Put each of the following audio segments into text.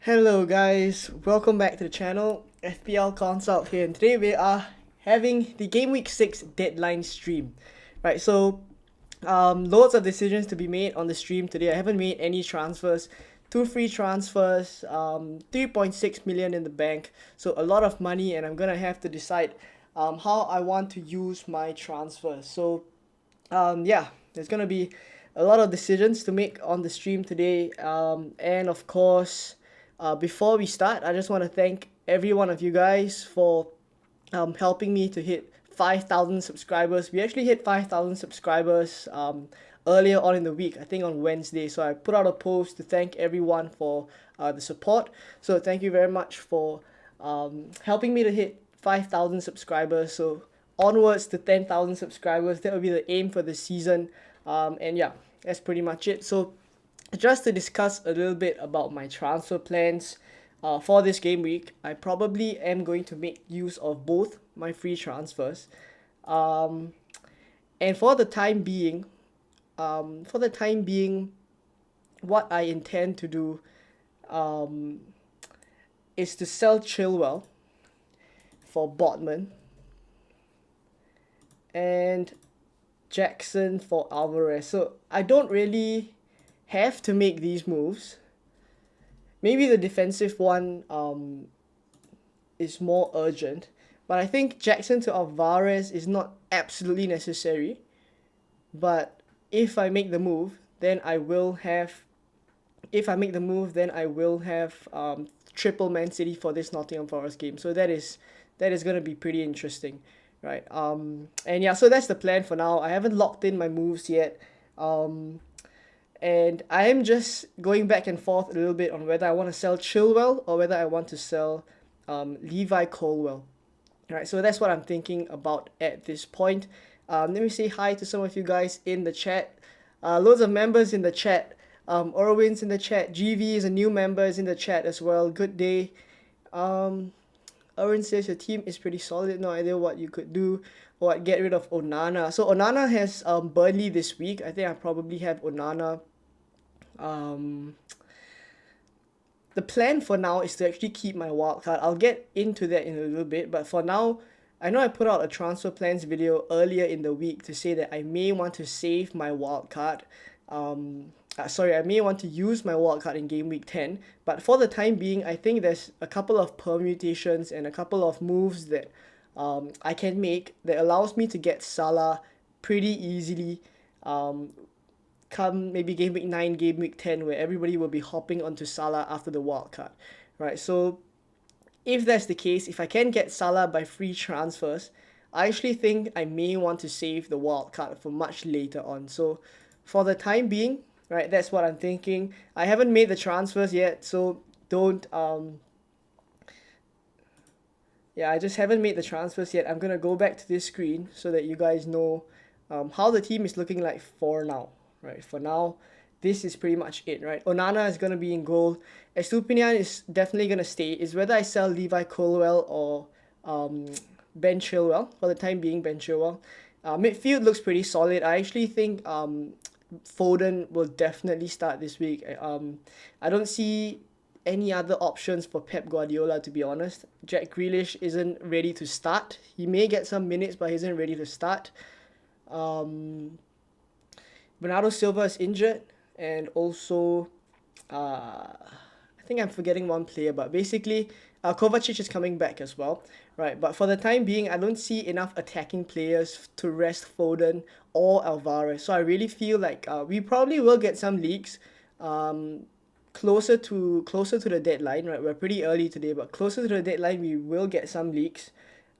Hello guys, welcome back to the channel, FPL Consult here, and today we are having the Gameweek 6 deadline stream. Right, so loads of decisions to be made on the stream today. I haven't made any transfers, 2 free transfers, 3.6 million in the bank, so a lot of money, and I'm gonna have to decide how I want to use my transfers. So yeah, there's gonna be a lot of decisions to make on the stream today, and of course, before we start, I just want to thank every one of you guys for helping me to hit 5,000 subscribers. We actually hit 5,000 subscribers earlier on in the week, I think on Wednesday. So I put out a post to thank everyone for the support. So thank you very much for helping me to hit 5,000 subscribers. So onwards to 10,000 subscribers, that will be the aim for the season. And yeah, that's pretty much it. So just to discuss a little bit about my transfer plans for this game week, I probably am going to make use of both my free transfers. And for the time being, what I intend to do is to sell Chilwell for Botman and Jackson for Alvarez. So I don't really have to make these moves. Maybe the defensive one is more urgent, but I think Jackson to Alvarez is not absolutely necessary. But if I make the move, then I will have triple Man City for this Nottingham Forest game. So that is gonna be pretty interesting, right? And yeah, so that's the plan for now. I haven't locked in my moves yet. And I am just going back and forth a little bit on whether I want to sell Chilwell or whether I want to sell Levi Colwill. Right, so that's what I'm thinking about at this point. Let me say hi to some of you guys in the chat. Loads of members in the chat. Orwin's in the chat. GV is a new member, is in the chat as well. Good day. Orwin says your team is pretty solid. No idea what you could do. What, get rid of Onana. So Onana has Burnley this week. I think I probably have Onana. The plan for now is to actually keep my wildcard. I'll get into that in a little bit, but for now, I know I put out a transfer plans video earlier in the week to say that I may want to save my wildcard. I may want to use my wildcard in game week 10, but for the time being, I think there's a couple of permutations and a couple of moves that I can make that allows me to get Salah pretty easily come maybe game week 9, game week 10, where everybody will be hopping onto Salah after the wildcard, right? So if that's the case, if I can get Salah by free transfers, I actually think I may want to save the wildcard for much later on. So for the time being, right, that's what I'm thinking. I haven't made the transfers yet, so don't I just haven't made the transfers yet. I'm gonna go back to this screen so that you guys know how the team is looking like for now. Right, for now, this is pretty much it, right? Onana is going to be in goal. Estupinian is definitely going to stay. Is whether I sell Levi Colwill or Ben Chilwell. For the time being, Ben Chilwell. Midfield looks pretty solid. I actually think Foden will definitely start this week. I don't see any other options for Pep Guardiola, to be honest. Jack Grealish isn't ready to start. He may get some minutes, but he isn't ready to start. Bernardo Silva is injured, and also, I think I'm forgetting one player, but basically, Kovacic is coming back as well, right? But for the time being, I don't see enough attacking players to rest Foden or Alvarez. So I really feel like we probably will get some leaks closer to the deadline, right? We're pretty early today, but closer to the deadline, we will get some leaks.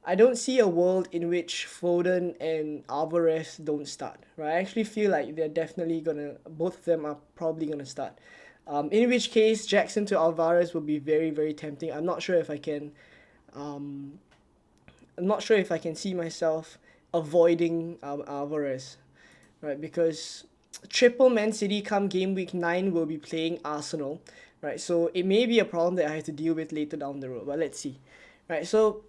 I don't see a world in which Foden and Alvarez don't start, right? I actually feel like they're definitely both of them are probably gonna start. In which case, Jackson to Alvarez will be very, very tempting. I'm not sure if I can see myself avoiding Alvarez, right? Because triple Man City come game week 9 will be playing Arsenal, right? So it may be a problem that I have to deal with later down the road, but let's see, right? So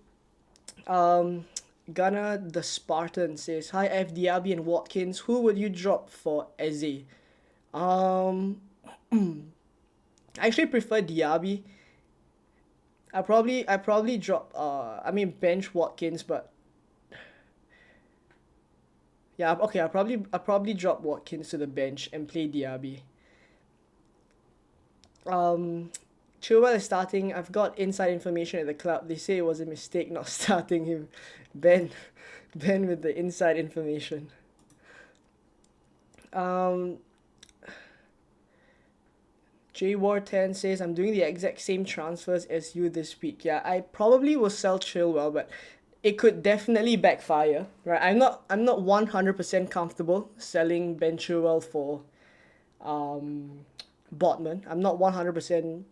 Gunnar the Spartan says, hi, F. Diaby and Watkins. Who would you drop for Eze? I actually prefer Diaby. I probably drop bench Watkins, but yeah, okay, I probably drop Watkins to the bench and play Diaby. Um, Chilwell is starting. I've got inside information at the club. They say it was a mistake not starting him. Ben, Ben with the inside information. Um, J War 10 says I'm doing the exact same transfers as you this week. Yeah, I probably will sell Chilwell, but it could definitely backfire. Right? I'm not 100% comfortable selling Ben Chilwell for um Botman. I'm not 100%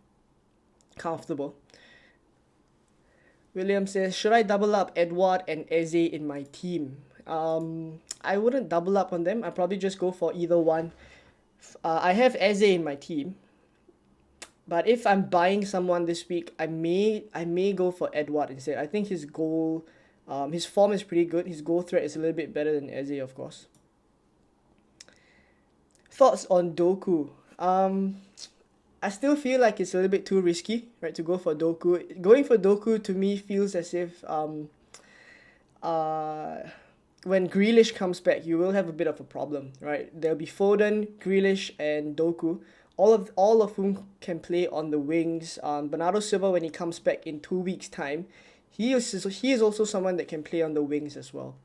comfortable. William says, should I double up Edward and Eze in my team? I wouldn't double up on them. I'd probably just go for either one. I have Eze in my team, but if I'm buying someone this week, I may go for Edward instead. I think his form is pretty good. His goal threat is a little bit better than Eze, of course. Thoughts on Doku? I still feel like it's a little bit too risky, right, to go for Doku. Going for Doku to me feels as if uh when Grealish comes back, you will have a bit of a problem, right? There'll be Foden, Grealish, and Doku, all of whom can play on the wings. Bernardo Silva, when he comes back in 2 weeks' time, he is also someone that can play on the wings as well.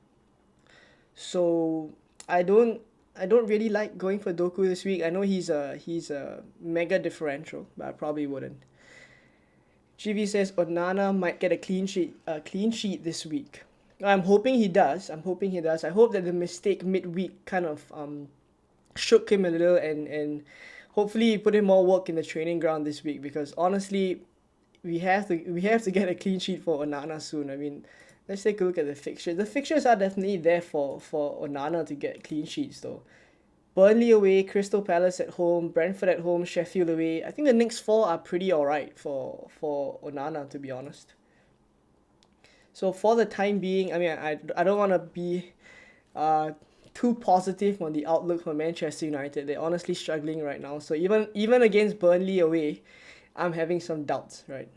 So I don't I don't really like going for Doku this week. I know he's a mega differential, but I probably wouldn't. GV says Onana might get a clean sheet this week. I'm hoping he does. I hope that the mistake midweek kind of shook him a little, and hopefully he put in more work in the training ground this week, because honestly we have to get a clean sheet for Onana soon. I mean, let's take a look at the fixtures. The fixtures are definitely there for Onana to get clean sheets though. Burnley away, Crystal Palace at home, Brentford at home, Sheffield away. I think the next four are pretty alright for Onana, to be honest. So for the time being, I mean, I don't want to be uh too positive on the outlook for Manchester United. They're honestly struggling right now. So even against Burnley away, I'm having some doubts, right?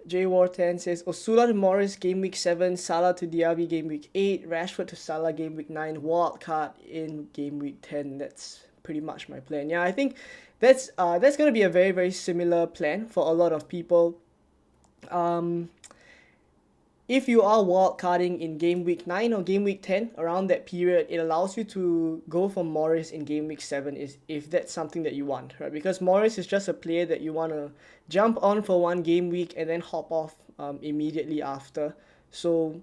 J War 10 says Osula to Morris game week 7, Salah to Diaby game week 8, Rashford to Salah game week 9, Wildcard in game week 10. That's pretty much my plan. Yeah, I think that's gonna be a very very similar plan for a lot of people. Um, if you are wildcarding in game week 9 or game week 10, around that period, it allows you to go for Morris in game week 7 is if that's something that you want, right? Because Morris is just a player that you want to jump on for one game week and then hop off immediately after. So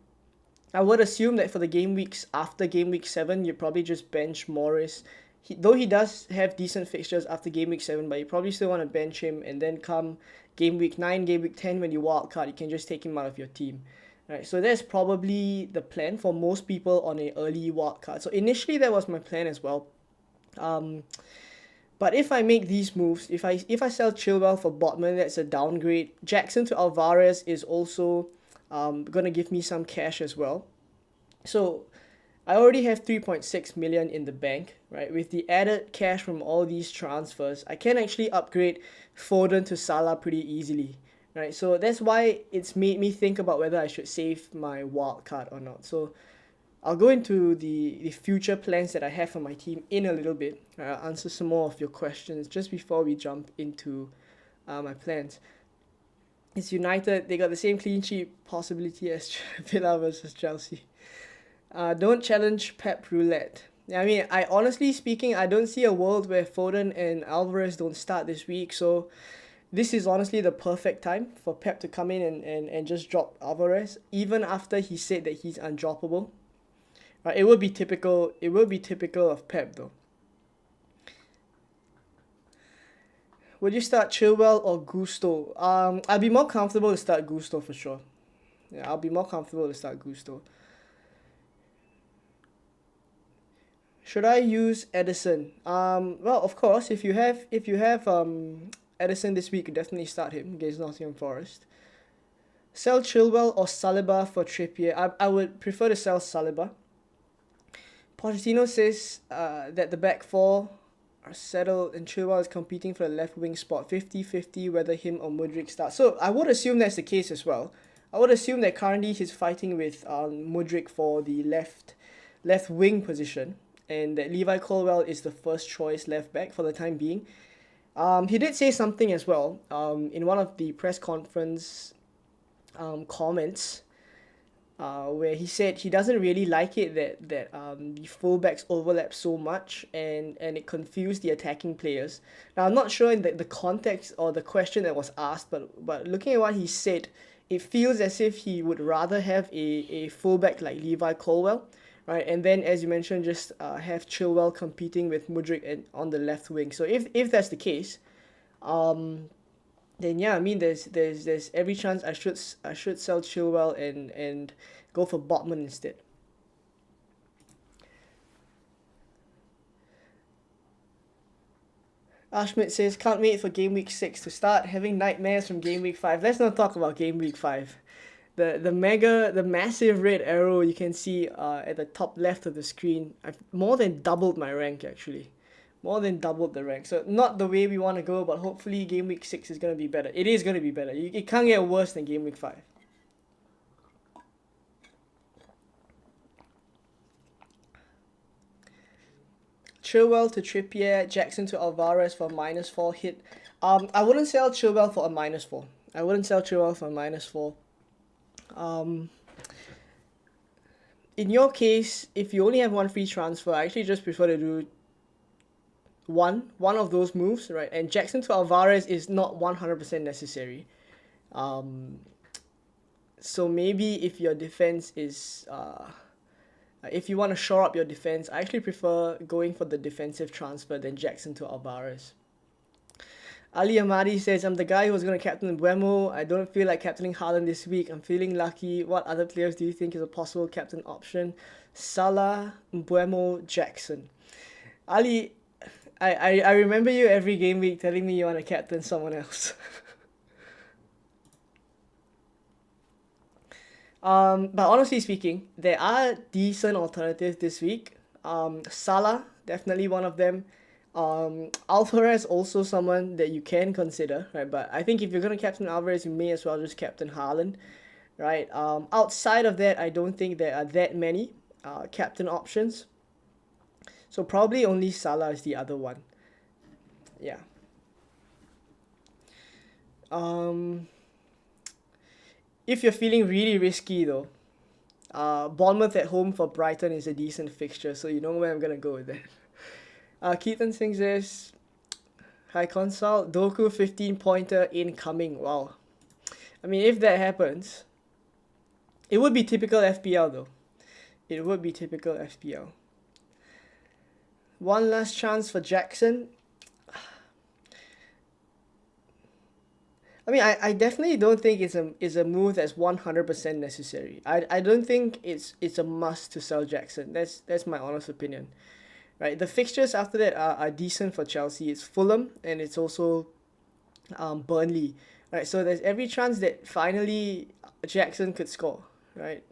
I would assume that for the game weeks after game week 7, you probably just bench Morris. Though he does have decent fixtures after game week 7, but you probably still want to bench him, and then come game week 9, game week 10, when you wildcard, you can just take him out of your team. Right, so that's probably the plan for most people on a early wildcard. So initially that was my plan as well. Um, but if I make these moves, if I sell Chilwell for Botman, that's a downgrade. Jackson to Alvarez is also gonna give me some cash as well. So I already have 3.6 million in the bank, right? With the added cash from all these transfers, I can actually upgrade Foden to Salah pretty easily, right? So that's why it's made me think about whether I should save my wild card or not. So I'll go into the future plans that I have for my team in a little bit. I'll answer some more of your questions just before we jump into my plans. It's United. They got the same clean sheet possibility as Villa versus Chelsea. Don't challenge Pep Roulette. I mean, I honestly speaking, I don't see a world where Foden and Alvarez don't start this week. So this is honestly the perfect time for Pep to come in and just drop Alvarez, even after he said that he's undroppable. Right, it would be typical. It will be typical of Pep though. Would you start Chilwell or Gusto? I'd be more comfortable to start Gusto for sure. Yeah, I'll be more comfortable to start Gusto. Should I use Edison? Well, of course, if you have Edison this week, you definitely start him against Nottingham Forest. Sell Chilwell or Saliba for Trippier? I would prefer to sell Saliba. Pochettino says that the back four are settled and Chilwell is competing for the left wing spot 50-50 whether him or Mudryk starts. So I would assume that's the case as well. I would assume that currently he's fighting with Mudryk for the left wing position, and that Levi Colwill is the first choice left back for the time being. He did say something as well in one of the press conference comments where he said he doesn't really like it that the fullbacks overlap so much and it confused the attacking players. Now I'm not sure in the context or the question that was asked, but looking at what he said, it feels as if he would rather have a fullback like Levi Colwill, right? And then, as you mentioned, just have Chilwell competing with Mudryk on the left wing. So if that's the case, then yeah, I mean there's every chance I should sell Chilwell and go for Botman instead. Ashmit says, can't wait for Game Week 6 to start, having nightmares from Game Week 5. Let's not talk about Game Week 5. The massive red arrow you can see at the top left of the screen, I've more than doubled my rank actually. More than doubled the rank. So not the way we want to go, but hopefully Game Week 6 is going to be better. It is going to be better. It can't get worse than Game Week 5. Chilwell to Trippier, Jackson to Alvarez for -4 hit. I wouldn't sell Chilwell for a -4. I wouldn't sell Chilwell for a -4. In your case, if you only have one free transfer, I actually just prefer to do one of those moves, right? And Jackson to Alvarez is not 100% necessary. So maybe if your defense is if you want to shore up your defense, I actually prefer going for the defensive transfer than Jackson to Alvarez. Ali Amadi says, I'm the guy who's going to captain Mbeumo. I don't feel like captaining Haaland this week. I'm feeling lucky. What other players do you think is a possible captain option? Salah, Mbeumo, Jackson. Ali, I remember you every game week telling me you want to captain someone else. But honestly speaking, there are decent alternatives this week. Salah, definitely one of them. Alvarez also someone that you can consider, right? But I think if you're gonna captain Alvarez, you may as well just captain Haaland, right? Outside of that, I don't think there are that many captain options. So probably only Salah is the other one. Yeah. If you're feeling really risky though, Bournemouth at home for Brighton is a decent fixture, so you know where I'm gonna go with that. Keaton Singh says, hi Consult, Doku 15-pointer incoming. Wow. I mean, if that happens, it would be typical FPL though. It would be typical FPL. One last chance for Jackson. I mean, I definitely don't think it's a move that's 100% necessary. I don't think it's a must to sell Jackson. That's my honest opinion. Right, the fixtures after that are decent for Chelsea. It's Fulham and it's also Burnley. Right, so there's every chance that finally Jackson could score. Right,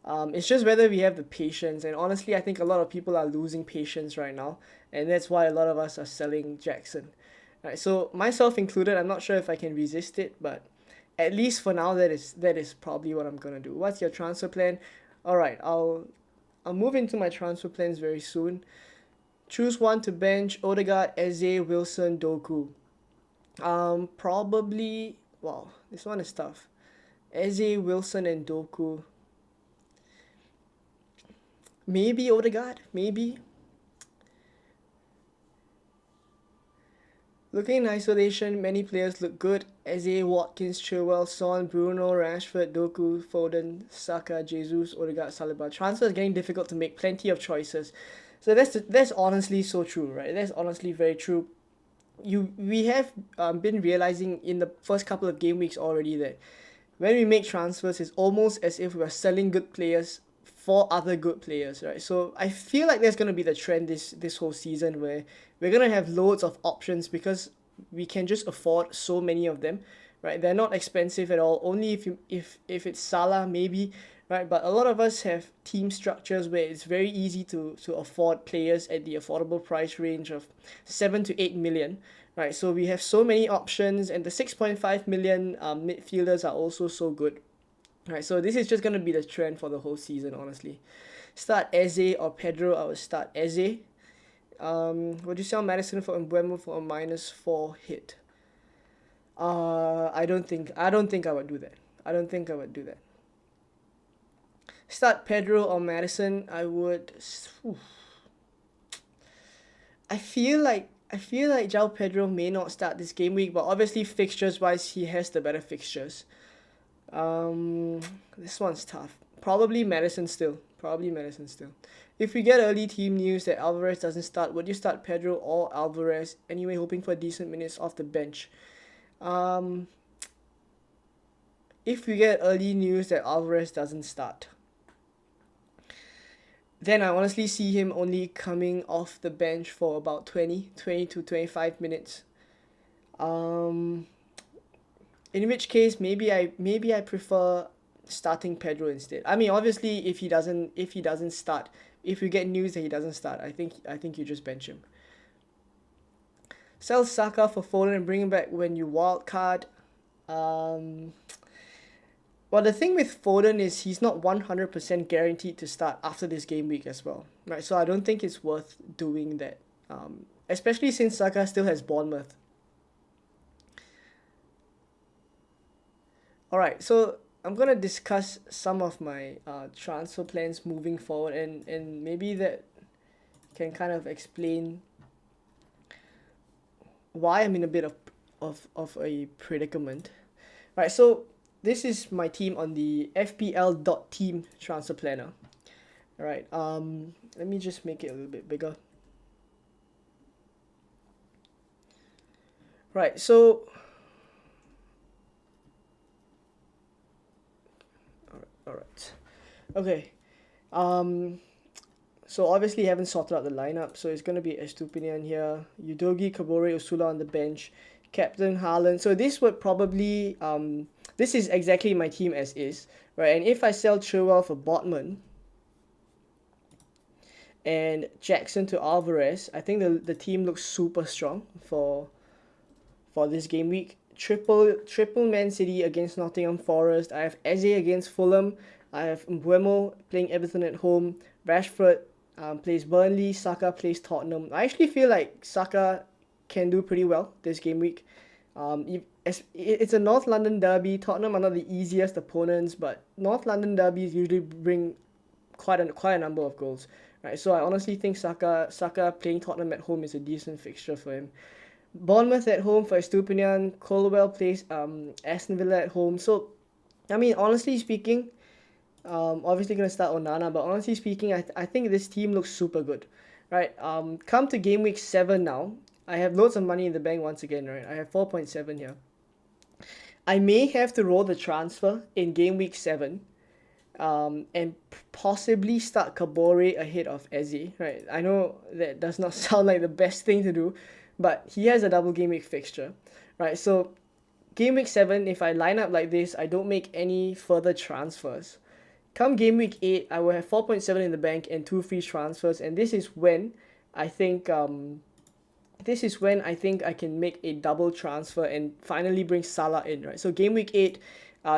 it's just whether we have the patience. And honestly, I think a lot of people are losing patience right now, and that's why a lot of us are selling Jackson. Right, so myself included, I'm not sure if I can resist it, but at least for now, that is probably what I'm gonna do. What's your transfer plan? All right, I'll move into my transfer plans very soon. Choose one to bench: Odegaard, Eze, Wilson, Doku. Probably. Wow, this one is tough. Eze, Wilson, and Doku. Maybe Odegaard. Maybe. Looking in isolation, many players look good. Eze, Watkins, Chilwell, Son, Bruno, Rashford, Doku, Foden, Saka, Jesus, Odegaard, Saliba. Transfer is getting difficult to make. Plenty of choices. So that's honestly so true, right? That's honestly very true. We have been realizing in the first couple of game weeks already that when we make transfers, it's almost as if we're selling good players for other good players, right? So I feel like there's gonna be the trend this whole season where we're gonna have loads of options because we can just afford so many of them, right? They're not expensive at all. Only if it's Salah maybe, right? But a lot of us have team structures where it's very easy to afford players at the affordable price range of 7 to 8 million, right? So we have so many options, and the 6.5 million midfielders are also so good, right? So this is just going to be the trend for the whole season, honestly. Start Eze or Pedro. I would start Eze. Would you sell Madison for Mbeumo for a -4 hit? I don't think I would do that. I don't think I would do that. Start Pedro or Madison. I would. I feel like João Pedro may not start this game week, but obviously fixtures wise, he has the better fixtures. This one's tough. Probably Madison still. If we get early team news that Alvarez doesn't start, would you start Pedro or Alvarez? Anyway, hoping for decent minutes off the bench. If we get early news that Alvarez doesn't start, then I honestly see him only coming off the bench for about 20 to 25 minutes. In which case, maybe I prefer starting Pedro instead. I mean, obviously, if he doesn't start, if we get news that he doesn't start, I think you just bench him. Sell Saka for Foden and bring him back when you wildcard. Well, the thing with Foden is he's not 100% guaranteed to start after this game week as well, right? So I don't think it's worth doing that, especially since Saka still has Bournemouth. Alright, so I'm going to discuss some of my transfer plans moving forward, and maybe that can kind of explain why I'm in a bit of a predicament. Right, so this is my team on the FPL.team transfer planner. Alright, let me just make it a little bit bigger. Right, so alright. Okay. So obviously haven't sorted out the lineup, so it's gonna be Estupinian here, Udogi, Kabore, Usula on the bench, Captain Haaland. So this would probably this is exactly my team as is, right? And if I sell Chilwell for Botman and Jackson to Alvarez, I think the team looks super strong for this game week. Triple Man City against Nottingham Forest. I have Eze against Fulham. I have Mbeumo playing Everton at home. Rashford plays Burnley. Saka plays Tottenham. I actually feel like Saka can do pretty well this game week. It's a North London derby. Tottenham are not the easiest opponents, but North London derbies usually bring quite a number of goals, right? So I honestly think Saka playing Tottenham at home is a decent fixture for him. Bournemouth at home for Estupinian. Colwell plays Aston Villa at home. So, I mean, honestly speaking, obviously going to start Onana, but honestly speaking, I think this team looks super good, right? Come to game week 7 now. I have loads of money in the bank once again, right? I have 4.7 here. I may have to roll the transfer in game week 7 and possibly start Kabore ahead of Eze, right? I know that does not sound like the best thing to do, but he has a double game week fixture, right? So game week 7, if I line up like this, I don't make any further transfers. Come game week 8, I will have 4.7 in the bank and 2 free transfers, and this is when I think I can make a double transfer and finally bring Salah in, right? So game week 8,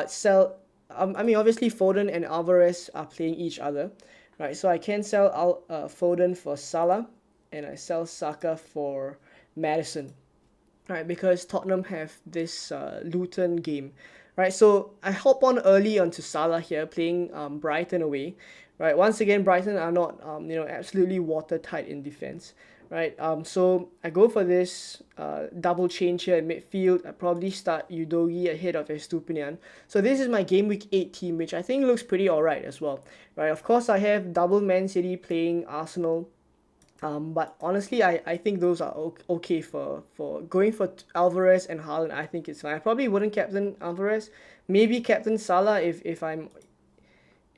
sell. I mean, obviously Foden and Alvarez are playing each other, right? So I can sell Foden for Salah, and I sell Saka for Madison, right? Because Tottenham have this Luton game, right? So I hop on early onto Salah here, playing Brighton away, right? Once again, Brighton are not absolutely watertight in defense, right? So I go for this double change here in midfield. I probably start Udogi ahead of Estupinian. So this is my game week 8 team, which I think looks pretty alright as well, right? Of course, I have double Man City playing Arsenal. But honestly, I think those are okay for going for Alvarez and Haaland. I think it's fine. I probably wouldn't captain Alvarez. Maybe captain Salah if I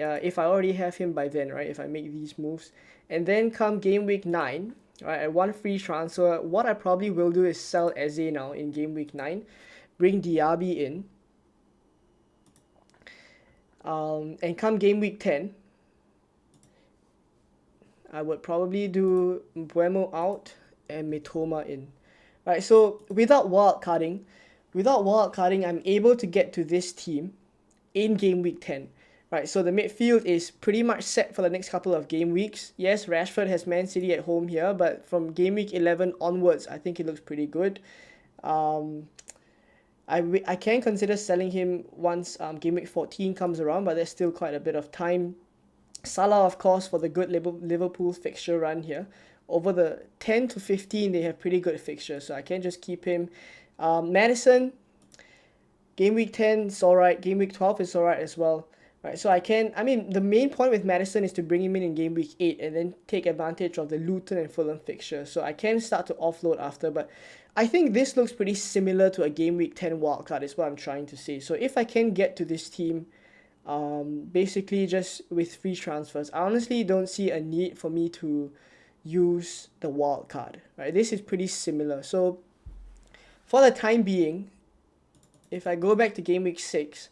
already have him by then, right? If I make these moves. And then come game week 9, right? I want free transfer. What I probably will do is sell Eze now in game week 9. Bring Diaby in. And come game week 10, I would probably do Mbuemo out and Mitoma in. Right, so without wildcarding, I'm able to get to this team in game week 10. Right, so the midfield is pretty much set for the next couple of game weeks. Yes, Rashford has Man City at home here, but from game week 11 onwards, I think it looks pretty good. Um, I can consider selling him once game week 14 comes around, but there's still quite a bit of time. Salah, of course, for the good Liverpool fixture run here. Over the 10 to 15, they have pretty good fixtures, so I can just keep him. Madison, game week 10 is alright. Game week 12 is alright as well. Right, so the main point with Madison is to bring him in game week 8 and then take advantage of the Luton and Fulham fixture. So I can start to offload after, but I think this looks pretty similar to a game week 10 wildcard is what I'm trying to say. So if I can get to this team, basically just with free transfers, I honestly don't see a need for me to use the wildcard. Right, this is pretty similar. So for the time being, if I go back to game week 6,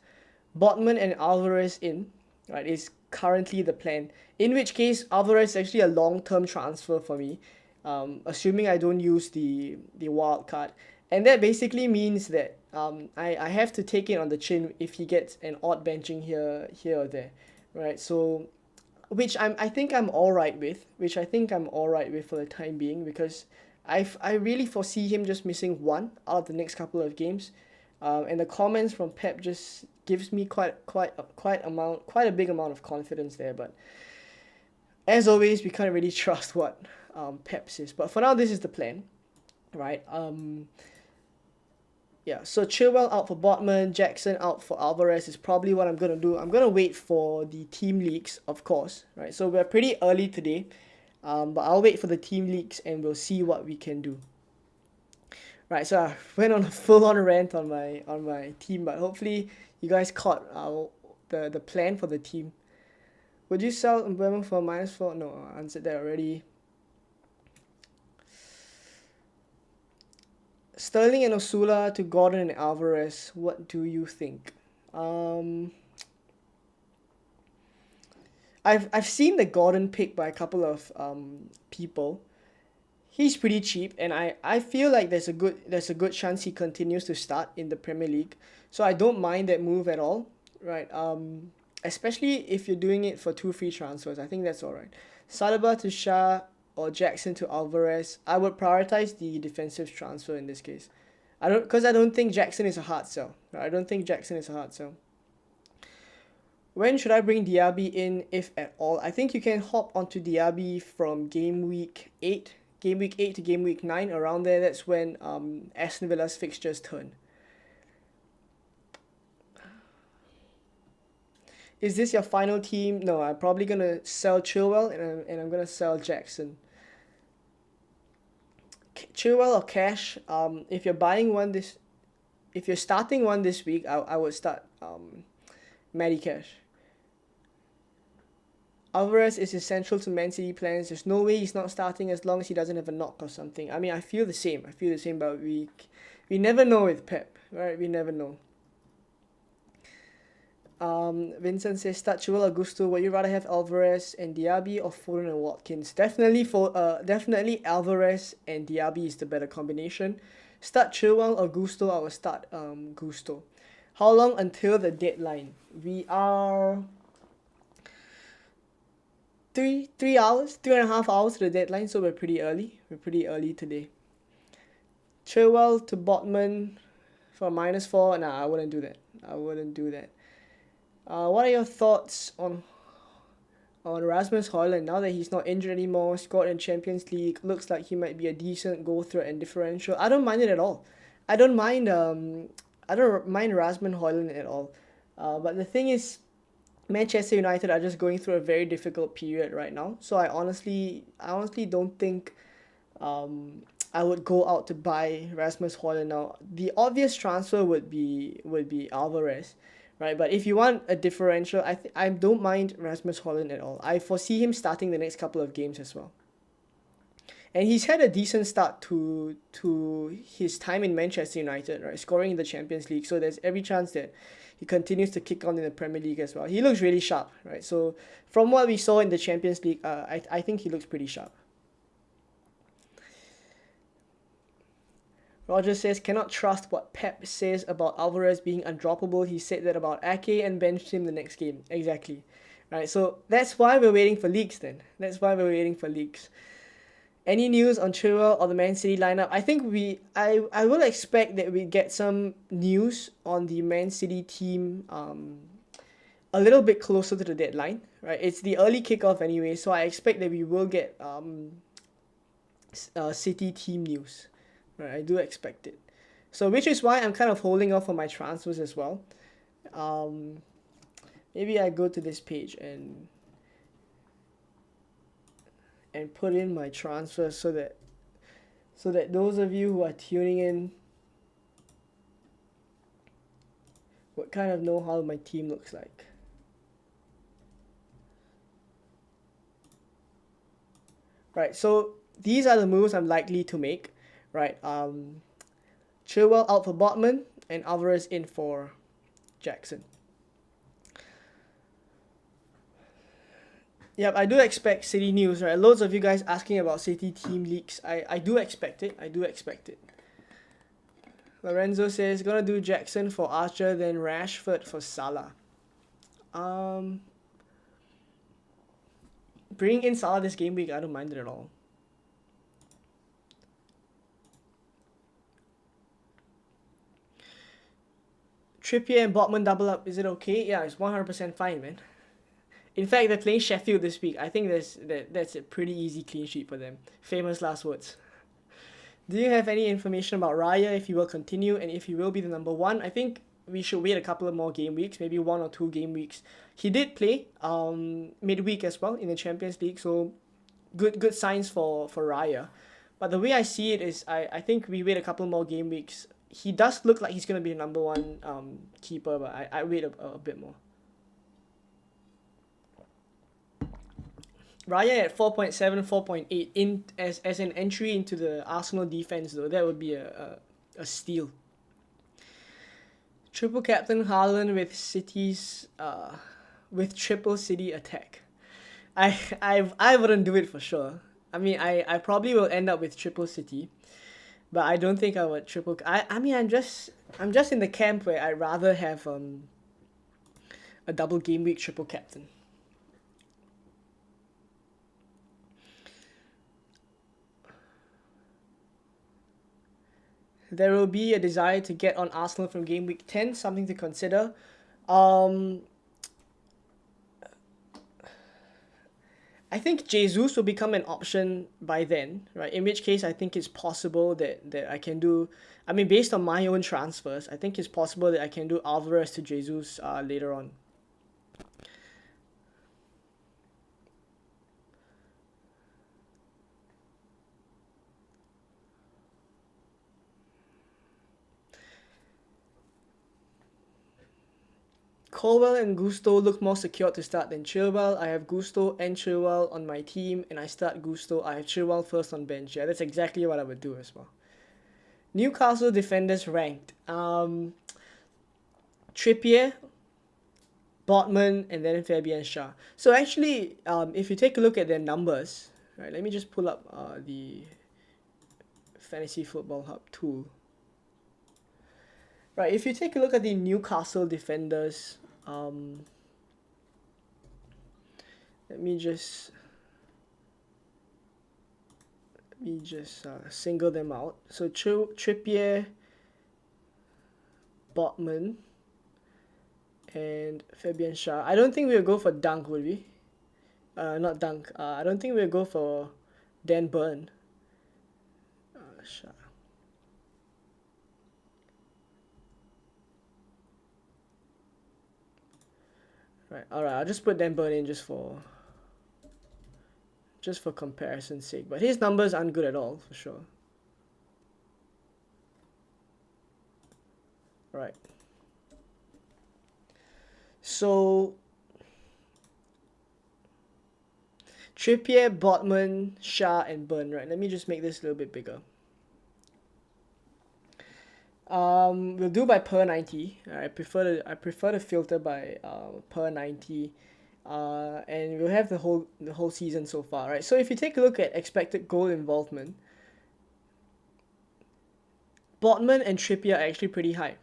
Botman and Alvarez in, right, is currently the plan. In which case, Alvarez is actually a long-term transfer for me, assuming I don't use the wild card. And that basically means that I have to take it on the chin if he gets an odd benching here or there, right? So, which I think I'm alright with, for the time being, because I really foresee him just missing one out of the next couple of games. And the comments from Pep just gives me quite a big amount of confidence there. But as always, we can't really trust what Pep says. But for now, this is the plan, right? Yeah. So Chilwell out for Botman, Jackson out for Alvarez is probably what I'm gonna do. I'm gonna wait for the team leagues, of course, right? So we're pretty early today, but I'll wait for the team leagues and we'll see what we can do. Right, so I went on a full-on rant on my team, but hopefully you guys caught the plan for the team. Would you sell Mbemo for -4? No, I answered that already. Sterling and Osula to Gordon and Alvarez. What do you think? I've seen the Gordon pick by a couple of people. He's pretty cheap, and I feel like there's a good chance he continues to start in the Premier League. So I don't mind that move at all, right? Especially if you're doing it for 2 free transfers. I think that's alright. Saliba to Shah or Jackson to Alvarez. I would prioritize the defensive transfer in this case. I don't think Jackson is a hard sell. Right? I don't think Jackson is a hard sell. When should I bring Diaby in, if at all? I think you can hop onto Diaby from game week 8 to game week 9, around there. That's when Aston Villa's fixtures turn. Is this your final team? No, I'm probably gonna sell Chilwell and I'm gonna sell Jackson. Chilwell or cash. If you're starting one this week, I would start Matty Cash. Alvarez is essential to Man City plans. There's no way he's not starting as long as he doesn't have a knock or something. I mean, I feel the same, but we never know with Pep, right? We never know. Vincent says, start Chilwell or Gusto. Would you rather have Alvarez and Diaby or Foden and Watkins? Definitely Alvarez and Diaby is the better combination. Start Chilwell or Gusto. I will start Gusto. How long until the deadline? We are 3.5 hours to the deadline, so we're pretty early. We're pretty early today. Chilwell to Botman for -4. Nah, I wouldn't do that. What are your thoughts on Rasmus Højlund now that he's not injured anymore? Scored in Champions League. Looks like he might be a decent goal threat and differential. I don't mind it at all. I don't mind Rasmus Højlund at all. But the thing is, Manchester United are just going through a very difficult period right now. So I honestly don't think I would go out to buy Rasmus Højlund now. The obvious transfer would be Alvarez, right? But if you want a differential, I don't mind Rasmus Højlund at all. I foresee him starting the next couple of games as well. And he's had a decent start to his time in Manchester United, right? Scoring in the Champions League. So there's every chance that he continues to kick on in the Premier League as well. He looks really sharp, right? So from what we saw in the Champions League, I think he looks pretty sharp. Roger says, cannot trust what Pep says about Alvarez being undroppable. He said that about Ake and benched him the next game. Exactly. Right, so that's why we're waiting for leaks then. That's why we're waiting for leaks. Any news on Chilwell or the Man City lineup? I think I will expect that we get some news on the Man City team a little bit closer to the deadline. Right, it's the early kickoff anyway, so I expect that we will get City team news. Right, I do expect it. So which is why I'm kind of holding off on my transfers as well. Maybe I go to this page and put in my transfers so that those of you who are tuning in would kind of know how my team looks like. Right, so these are the moves I'm likely to make. Right, Chilwell out for Botman and Alvarez in for Jackson. Yep, I do expect City news, right? Loads of you guys asking about City team leaks. I do expect it. I do expect it. Lorenzo says, gonna do Jackson for Archer, then Rashford for Salah. Bring in Salah this game week, I don't mind it at all. Trippier and Botman double up, is it okay? Yeah, it's 100% fine, man. In fact, they're playing Sheffield this week. I think that's a pretty easy clean sheet for them. Famous last words. Do you have any information about Raya, if he will continue and if he will be the number one? I think we should wait a couple of more game weeks, maybe 1 or 2 game weeks. He did play midweek as well in the Champions League, so good signs for Raya. But the way I see it is I think we wait a couple more game weeks. He does look like he's going to be the number one keeper, but I wait a bit more. Raya at 4.7, 4.8 in as an entry into the Arsenal defense, though. That would be a steal. Triple captain Haaland with City's with triple City attack. I wouldn't do it for sure. I mean, I probably will end up with triple City, but I don't think I would triple. I mean, I'm just in the camp where I'd rather have a double game week triple captain. There will be a desire to get on Arsenal from game week 10, something to consider. I think Jesus will become an option by then, right? In which case, I think it's possible that I can do. I mean, based on my own transfers, I think it's possible that I can do Alvarez to Jesus later on. Colwell and Gusto look more secure to start than Chilwell. I have Gusto and Chilwell on my team, and I start Gusto. I have Chilwell first on bench. Yeah, that's exactly what I would do as well. Newcastle defenders ranked. Trippier, Botman, and then Fabian Schär. So actually, if you take a look at their numbers, right? Let me just pull up the Fantasy Football Hub tool. Right, if you take a look at the Newcastle defenders, let me just single them out. So Trippier, Botman, and Fabian Schär. I don't think we'll go for Dunk, will we? Not Dunk. I don't think we'll go for Dan Burn. Schär. Right, alright, I'll just put Dan Burn in just for comparison's sake. But his numbers aren't good at all, for sure. Right. So Trippier, Botman, Shah, and Burn. Right, let me just make this a little bit bigger. We'll do by per 90. I prefer to filter by per 90. And we'll have the whole season so far, right? So if you take a look at expected goal involvement, Botman and Trippier are actually pretty high,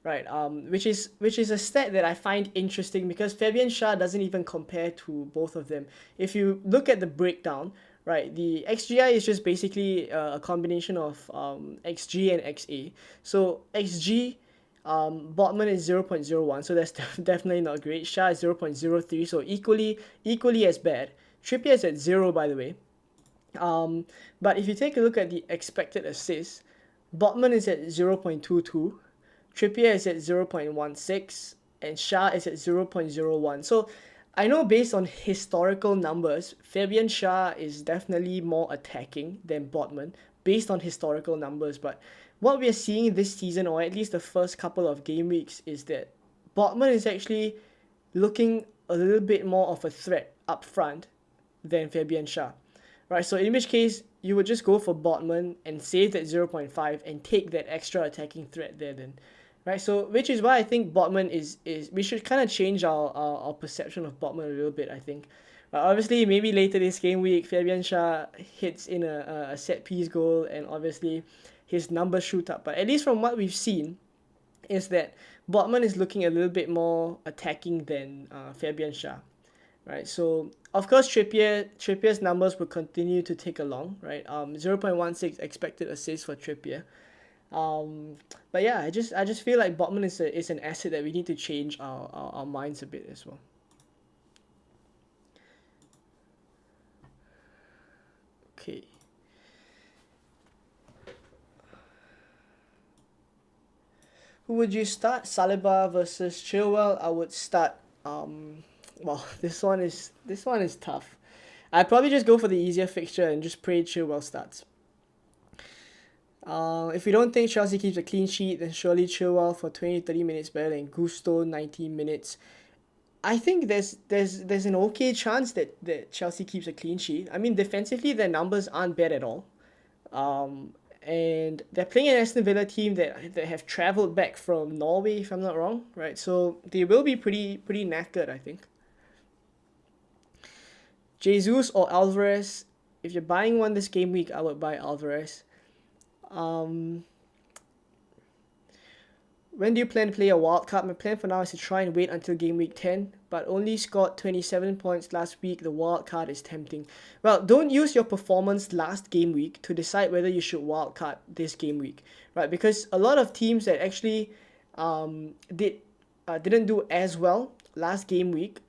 right? Which is a stat that I find interesting because Fabian Shah doesn't even compare to both of them. If you look at the breakdown, right, the XGI is just basically a combination of XG and XA. So XG, Botman is 0.01, so that's definitely not great. Shah is 0.03, so equally as bad. Trippier is at 0, by the way. But if you take a look at the expected assists, Botman is at 0.22, Trippier is at 0.16, and Shah is at 0.01. So I know based on historical numbers, Fabian Shah is definitely more attacking than Botman based on historical numbers. But what we are seeing this season, or at least the first couple of game weeks, is that Botman is actually looking a little bit more of a threat up front than Fabian Shah. Right, so in which case, you would just go for Botman and save that 0.5 and take that extra attacking threat there then. Right, so which is why I think Botman is we should kind of change our perception of Botman a little bit, I think. Obviously, maybe later this game week, Fabian Shah hits in a set piece goal and obviously his numbers shoot up. But at least from what we've seen, is that Botman is looking a little bit more attacking than Fabian Shah. Right, so of course Trippier's numbers will continue to tick along, right? 0.16 expected assists for Trippier. But yeah, I just feel like Botman is an asset that we need to change our minds a bit as well. Okay. Who would you start? Saliba versus Chilwell. I would start well, this one is tough. I'd probably just go for the easier fixture and just pray Chilwell starts. If we don't think Chelsea keeps a clean sheet, then surely Chilwell for 20-30 minutes better than Gusto 90 minutes. I think there's an okay chance that Chelsea keeps a clean sheet. I mean, defensively, their numbers aren't bad at all. And they're playing an Aston Villa team that have travelled back from Norway, if I'm not wrong, right? So they will be pretty knackered, I think. Jesus or Alvarez. If you're buying one this game week, I would buy Alvarez. When do you plan to play a wildcard? My plan for now is to try and wait until game week 10, but only scored 27 points last week. The wildcard is tempting. Well, don't use your performance last game week to decide whether you should wildcard this game week, right? Because a lot of teams that actually didn't do as well last game week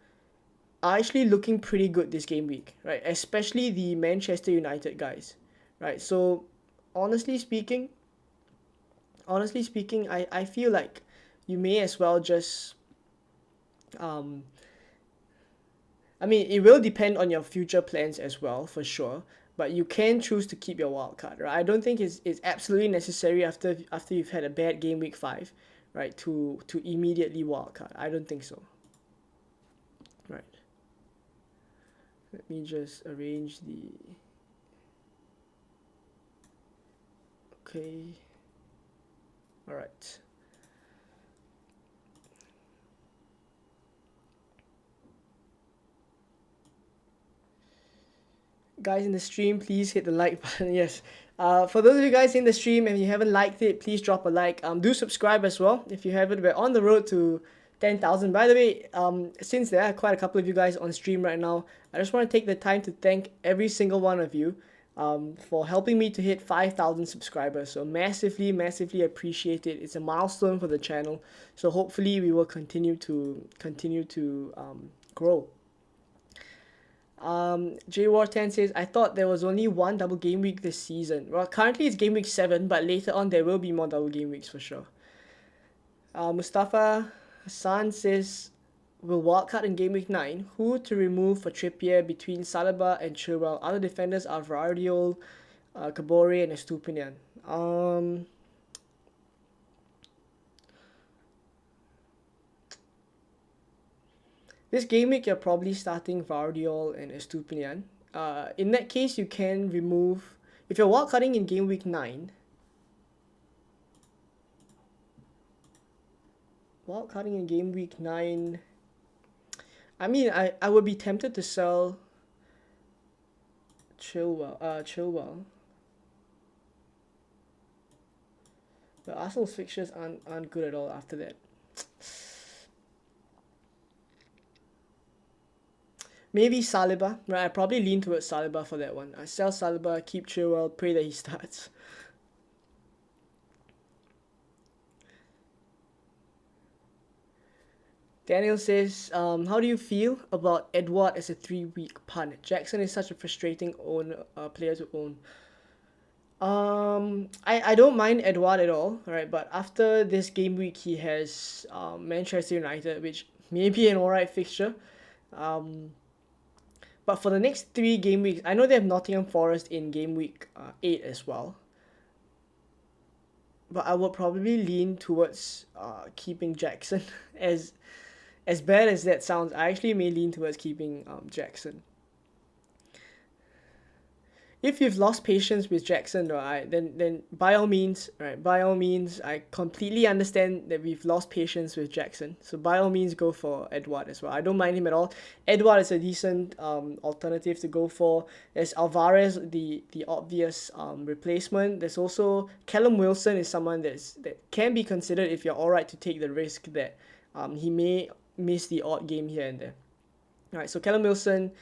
are actually looking pretty good this game week, right? Especially the Manchester United guys, right? So honestly speaking, I feel like you may as well just I mean, it will depend on your future plans as well, for sure, but you can choose to keep your wild card, right? I don't think it's absolutely necessary after you've had a bad game week 5, right, to immediately wild card. I don't think so. Right. Let me just arrange the okay. All right. Guys in the stream, please hit the like button. Yes. For those of you guys in the stream, if you haven't liked it, please drop a like. Do subscribe as well if you haven't. We're on the road to 10,000. By the way, since there are quite a couple of you guys on stream right now, I just want to take the time to thank every single one of you for helping me to hit 5,000 subscribers. So massively appreciate it. It's a milestone for the channel. So hopefully we will continue to grow. JWar10 says, I thought there was only one double game week this season. Well, currently it's game week 7, but later on there will be more double game weeks for sure. Mustafa Hassan says, will wildcard in game week 9. Who to remove for Trippier between Saliba and Chilwell? Other defenders are Vardiol, Kabore, and Estupinian. This game week, you're probably starting Vardiol and Estupinian. in that case, you can remove, if you're wildcarding in game week 9, I mean, I would be tempted to sell Chilwell. But Arsenal's fixtures aren't good at all after that. Maybe Saliba, right? I probably lean towards Saliba for that one. I sell Saliba, keep Chilwell, pray that he starts. Daniel says, how do you feel about Edward as a 3-week punt? Jackson is such a frustrating player to own. I don't mind Edward at all, right? But after this game week, he has Manchester United, which may be an alright fixture. But for the next 3 game weeks, I know they have Nottingham Forest in game week 8 as well. But I would probably lean towards keeping Jackson. As bad as that sounds, I actually may lean towards keeping Jackson. If you've lost patience with Jackson, right, then by all means, I completely understand that we've lost patience with Jackson. So by all means, go for Edward as well. I don't mind him at all. Edward is a decent alternative to go for. There's Alvarez, the obvious replacement. There's also Callum Wilson is someone that can be considered if you're alright to take the risk that he may miss the odd game here and there. Alright, so Callum Wilson,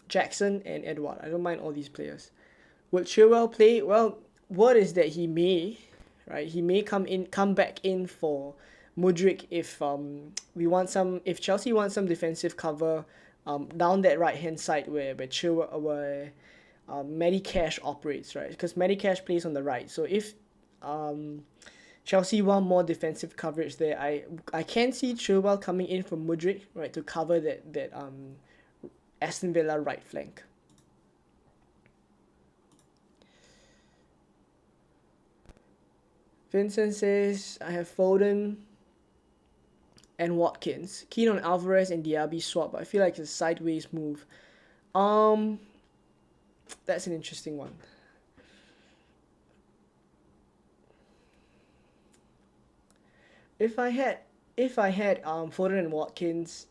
Jackson and Edward. I don't mind all these players. Would Chilwell play? Well, word is that he may come back in for Mudryk if Chelsea want some defensive cover down that right hand side where Matty Cash operates, right? Because Matty Cash plays on the right. So if Chelsea want more defensive coverage there, I can see Chilwell coming in from Mudryk, right, to cover that Aston Villa right flank. Vincent says, I have Foden and Watkins. Keen on Alvarez and Diaby swap, but I feel like it's a sideways move. That's an interesting one. If I had Foden and Watkins,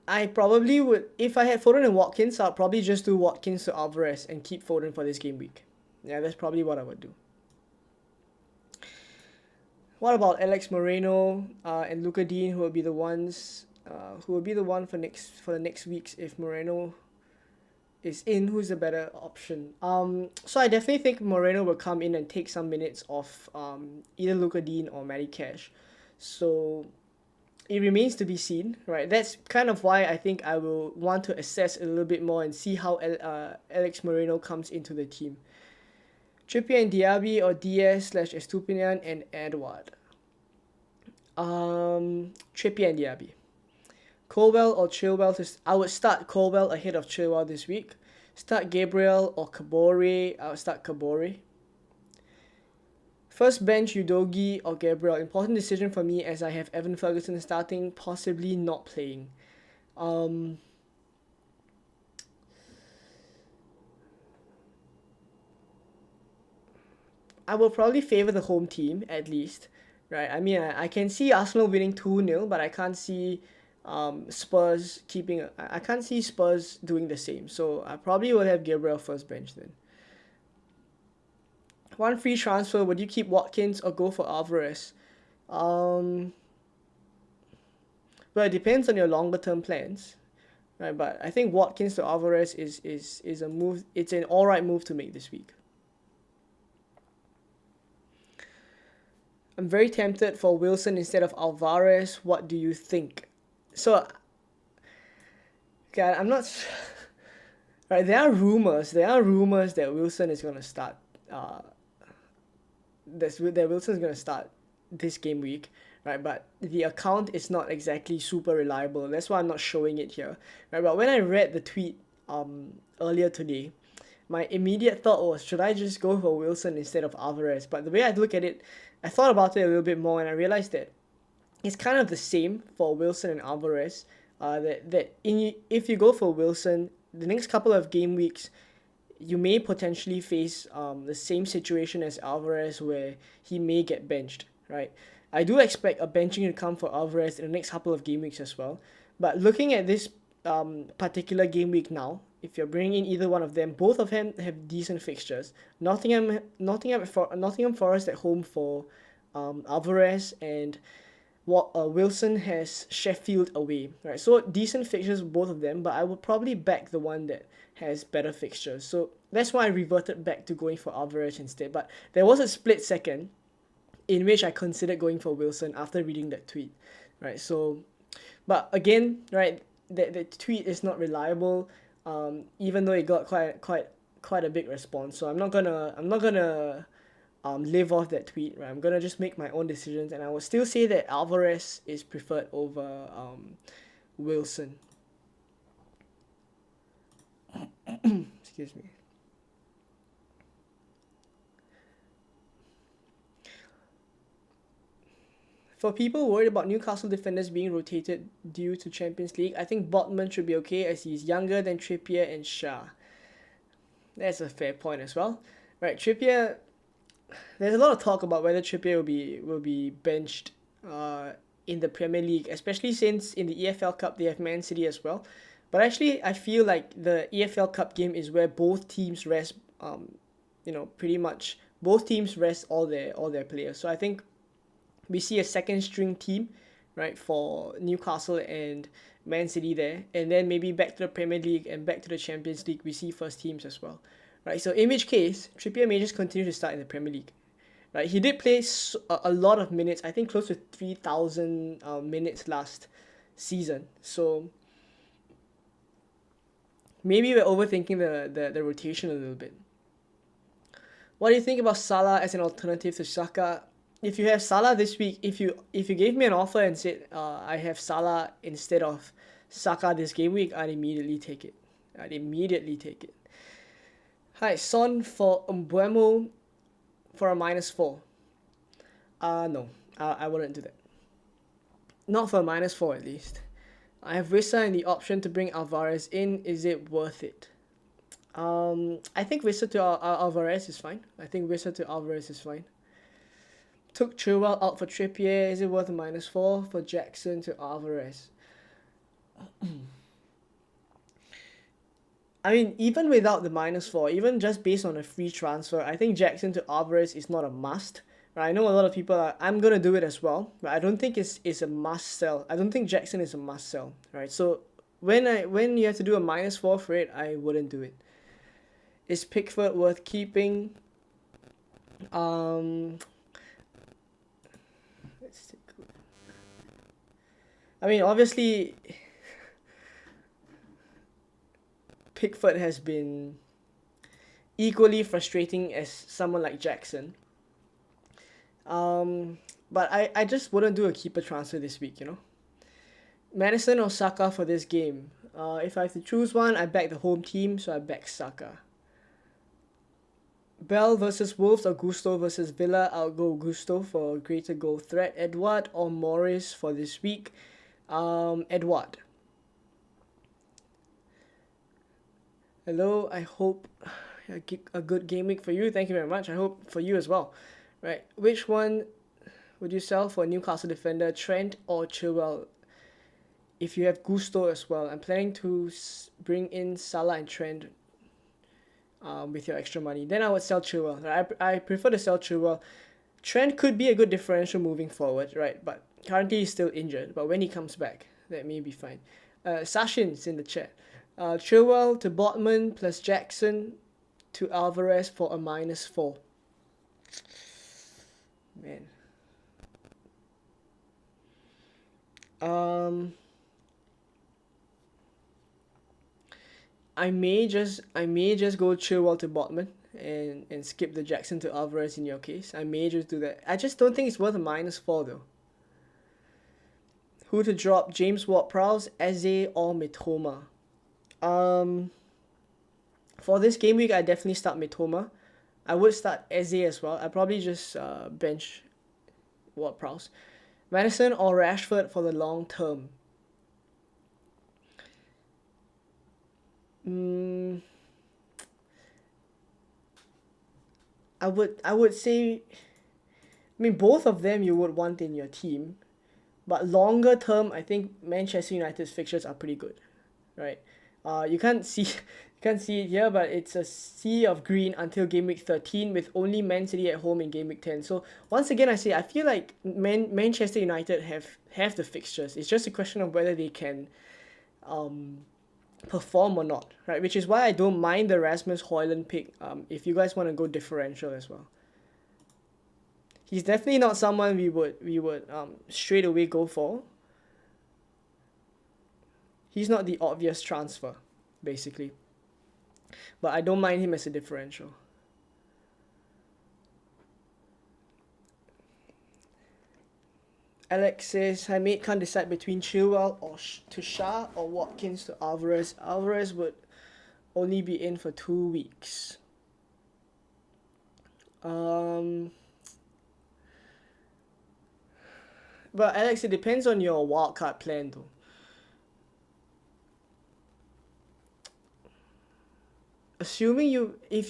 I probably would, if I had Foden and Watkins, I'll probably just do Watkins to Alvarez and keep Foden for this game week. Yeah, that's probably what I would do. What about Alex Moreno and Luka Dean, who will be the one for the next weeks if Moreno is in? Who's the better option? So I definitely think Moreno will come in and take some minutes off either Luka Dean or Matty Cash. So it remains to be seen, right? That's kind of why I think I will want to assess a little bit more and see how Alex Moreno comes into the team. Trippier and Diaby or Diaz/Estupinian and Edward. Trippier and Diaby. Colwell or Chilwell. I would start Colwell ahead of Chilwell this week. Start Gabriel or Kabore. I would start Kabore. First bench Udogi or Gabriel. Important decision for me as I have Evan Ferguson starting, possibly not playing. I will probably favour the home team at least, right? I mean, I can see Arsenal winning 2-0, but I can't see Spurs I can't see Spurs doing the same. So I probably will have Gabriel first bench then. One free transfer, would you keep Watkins or go for Alvarez? Well, it depends on your longer term plans, right? But I think Watkins to Alvarez is a move. It's an alright move to make this week. I'm very tempted for Wilson instead of Alvarez. What do you think? So, God, I'm not. Right, there are rumors that Wilson is gonna start. That Wilson is gonna start this game week, right? But the account is not exactly super reliable. That's why I'm not showing it here, right? But when I read the tweet earlier today, my immediate thought was, should I just go for Wilson instead of Alvarez? But the way I look at it, I thought about it a little bit more and I realized that it's kind of the same for Wilson and Alvarez. If you go for Wilson, the next couple of game weeks, you may potentially face the same situation as Alvarez where he may get benched, right? I do expect a benching to come for Alvarez in the next couple of game weeks as well. But looking at this particular game week now, if you're bringing in either one of them, both of them have decent fixtures. Nottingham Forest at home for Alvarez, and Wilson has Sheffield away, right? So decent fixtures both of them, but I would probably back the one that has better fixtures. So that's why I reverted back to going for Alvarez instead. But there was a split second in which I considered going for Wilson after reading that tweet, right? So, but again, right, the tweet is not reliable, even though it got quite a big response. So I'm not gonna live off that tweet, right? I'm gonna just make my own decisions, and I will still say that Alvarez is preferred over Wilson. Excuse me. For people worried about Newcastle defenders being rotated due to Champions League, I think Botman should be okay as he's younger than Trippier and Shah. That's a fair point as well, right? Trippier, there's a lot of talk about whether Trippier will be benched in the Premier League, especially since in the EFL Cup they have Man City as well. But actually, I feel like the EFL Cup game is where both teams rest, pretty much both teams rest all their players. So I think we see a second string team, right, for Newcastle and Man City there, and then maybe back to the Premier League and back to the Champions League, we see first teams as well, right? So in which case, Trippier may just continue to start in the Premier League, right? He did play a lot of minutes, I think close to 3,000 minutes last season. So maybe we're overthinking the rotation a little bit. What do you think about Salah as an alternative to Saka? If you have Salah this week, if you gave me an offer and said I have Salah instead of Saka this game week, I'd immediately take it. Hi, Son for Mbeumo for a -4. No, I wouldn't do that. Not for a -4 at least. I have Wissa and the option to bring Alvarez in. Is it worth it? I think Wissa to Alvarez is fine. Took Chilwell out for Trippier. Is it worth a -4 for Jackson to Alvarez? I mean, even without the -4, even just based on a free transfer, I think Jackson to Alvarez is not a must. Right? I know a lot of people are, I'm gonna do it as well, but I don't think it's a must sell. I don't think Jackson is a must sell. Right? So when you have to do a -4 for it, I wouldn't do it. Is Pickford worth keeping? I mean, obviously, Pickford has been equally frustrating as someone like Jackson. But I just wouldn't do a keeper transfer this week, Maddison or Saka for this game. If I have to choose one, I back the home team, so I back Saka. Bell versus Wolves or Gusto versus Villa, I'll go Gusto for greater goal threat. Edouard or Morris for this week. Edouard. Hello, I hope a good game week for you. Thank you very much. I hope for you as well. Right, which one would you sell for Newcastle defender, Trent or Chilwell? If you have Gusto as well, I'm planning to bring in Salah and Trent with your extra money. Then I would sell Chilwell. I prefer to sell Chilwell. Trent could be a good differential moving forward, right? But currently he's still injured. But when he comes back, that may be fine. Sashin's in the chat. Chilwell to Botman plus Jackson to Alvarez for a -4. Man. I may just go Chilwell to Botman and skip the Jackson to Alvarez in your case. I may just do that. I just don't think it's worth a -4 though. Who to drop? James Ward-Prowse, Eze or Mitoma? For this game week, I definitely start Mitoma. I would start Eze as well. I probably just bench Ward-Prowse. Madison or Rashford for the long term? Mm, I would say, I mean, both of them you would want in your team, but longer term, I think Manchester United's fixtures are pretty good, right? You can't see you can't see it here, but it's a sea of green until game week 13 with only Man City at home in game week 10. So once again, I say I feel like Manchester United have the fixtures. It's just a question of whether they can um perform or not, right? Which is why I don't mind the Rasmus Højlund pick. If you guys want to go differential as well, he's definitely not someone we would straight away go for. He's not the obvious transfer, basically. But I don't mind him as a differential. Alex says, "My mate can't decide between Chilwell or to Shah or Watkins to Alvarez. Alvarez would only be in for 2 weeks." But Alex, it depends on your wildcard plan though. If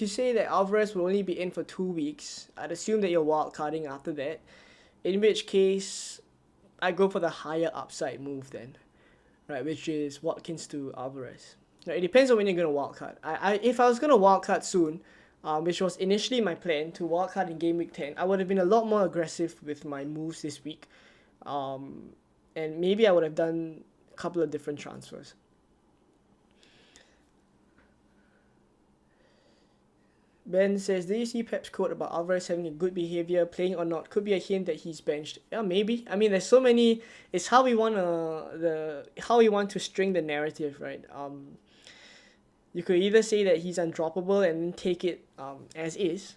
you say that Alvarez will only be in for 2 weeks, I'd assume that you're wildcarding after that. In which case, I go for the higher upside move then, right? Which is Watkins to Alvarez. Right, it depends on when you're gonna wildcard. If I was gonna wildcard soon, which was initially my plan to wildcard in game week 10, I would have been a lot more aggressive with my moves this week, and maybe I would have done a couple of different transfers. Ben says, "Do you see Pep's quote about Alvarez having a good behavior, playing or not? Could be a hint that he's benched." Yeah, maybe. I mean, there's so many. It's how we want to string the narrative, right? You could either say that he's undroppable and then take it as is,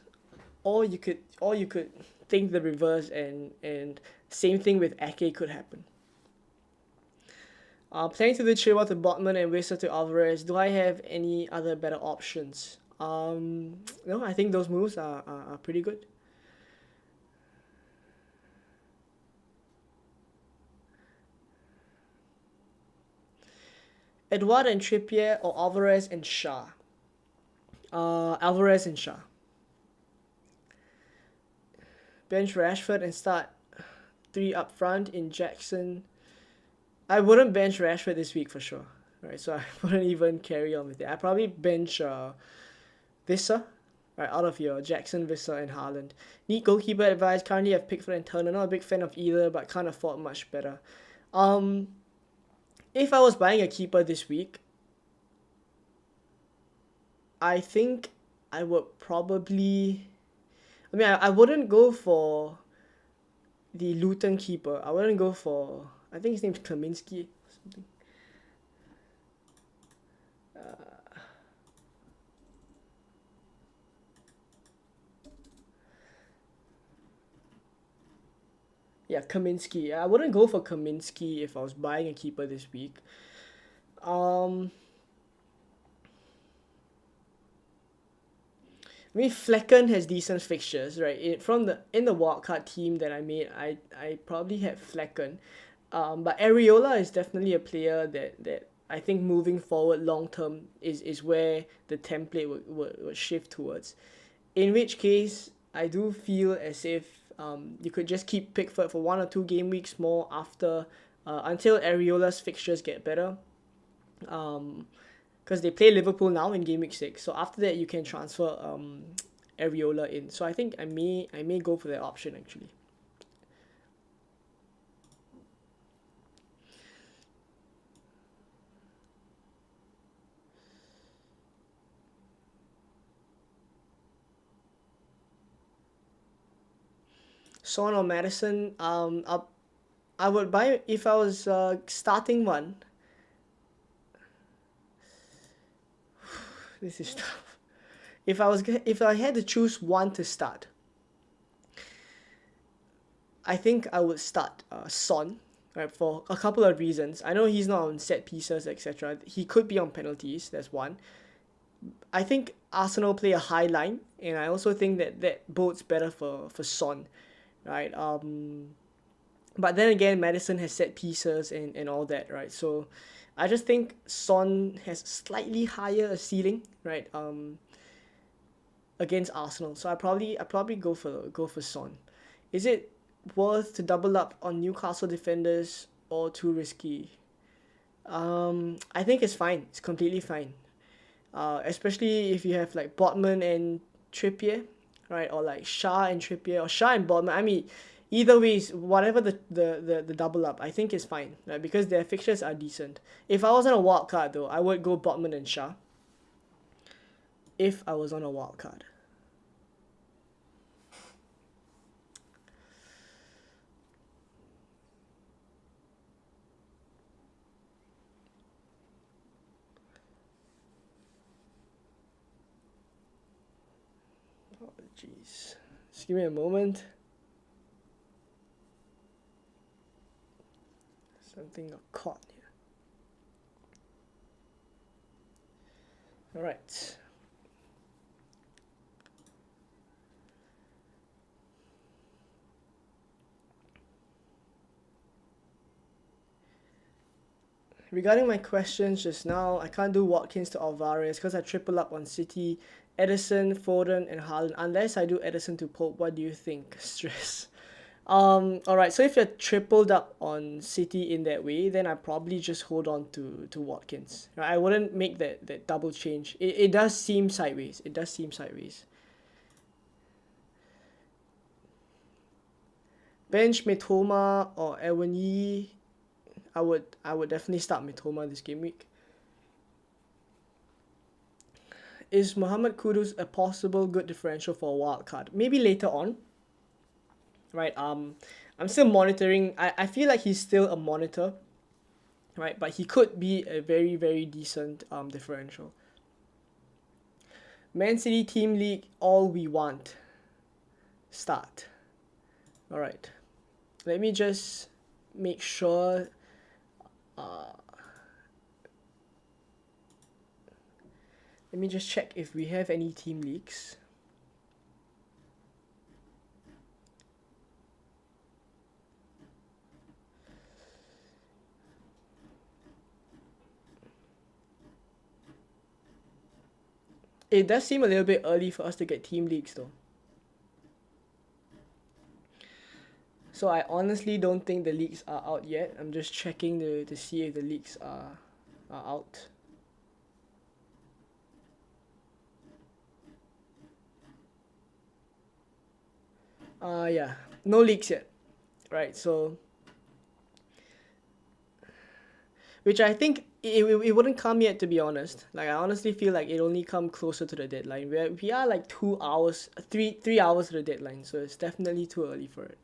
or you could think the reverse and same thing with Ake could happen. Planning to do Chilwell to Botman and Wissa to Alvarez. Do I have any other better options? No, I think those moves are pretty good. Edouard and Trippier or Alvarez and Shah? Alvarez and Shah. Bench Rashford and start 3 up front in Jackson. I wouldn't bench Rashford this week for sure. Right, so I wouldn't even carry on with it. I probably bench Vissa, right, out of your Jackson, Vissa, and Haaland. Need goalkeeper advice. Currently have Pickford and Turner. Not a big fan of either, but can't afford much better. If I was buying a keeper this week, I think I would probably. I mean, I wouldn't go for the Luton keeper. I wouldn't go for. I think his name's Kaminsky or something. Yeah, Kaminsky. I wouldn't go for Kaminsky if I was buying a keeper this week. I mean, Flecken has decent fixtures, right? In the wildcard team that I made, I probably had Flecken, but Areola is definitely a player that I think moving forward long term is where the template would shift towards. In which case, I do feel as if you could just keep Pickford for 1 or 2 game weeks more after until Areola's fixtures get better. Because they play Liverpool now in game week 6. So after that, you can transfer Areola in. So I think I may go for that option actually. Son or Madison, I would buy if I was starting one. This is tough. If I had to choose one to start, I think I would start Son, right, for a couple of reasons. I know he's not on set pieces, etc. He could be on penalties. That's one. I think Arsenal play a high line, and I also think that bodes better for Son, right? But then again, Madison has set pieces and all that, right? So I just think Son has slightly higher a ceiling, right? Against Arsenal. So I probably go for Son. Is it worth to double up on Newcastle defenders or too risky? I think it's fine. It's completely fine. Especially if you have like Botman and Trippier, right? Or like Shaw and Trippier or Shaw and Botman. I mean, either ways, whatever the double up, I think is fine, right? Because their fixtures are decent. If I was on a wild card though, I would go Botman and Shaw. If I was on a wild card. Oh jeez. Just give me a moment. Something got caught here. Alright. Regarding my questions just now, I can't do Watkins to Alvarez because I triple up on City, Edison, Foden, and Haaland. Unless I do Edison to Pope, what do you think? Stress. Alright, so if you're tripled up on City in that way, then I probably just hold on to Watkins. Right? I wouldn't make that double change. It does seem sideways. It does seem sideways. Bench Mitoma or Ewan Yee. I would definitely start Mitoma this game week. Is Muhammad Kudus a possible good differential for a wild card? Maybe later on. Right, I'm still monitoring. I feel like he's still a monitor, right? But he could be a very, very decent differential. Man City Team League, all we want. Start. Alright. Let me just make sure. Let me just check if we have any team leagues. It does seem a little bit early for us to get team leagues though. So I honestly don't think the leagues are out yet. I'm just checking to see if the leagues are out. Yeah, no leaks yet, right? So, which I think it wouldn't come yet, to be honest. Like I honestly feel like it only come closer to the deadline. We are like 2 hours, three hours to the deadline, so it's definitely too early for it.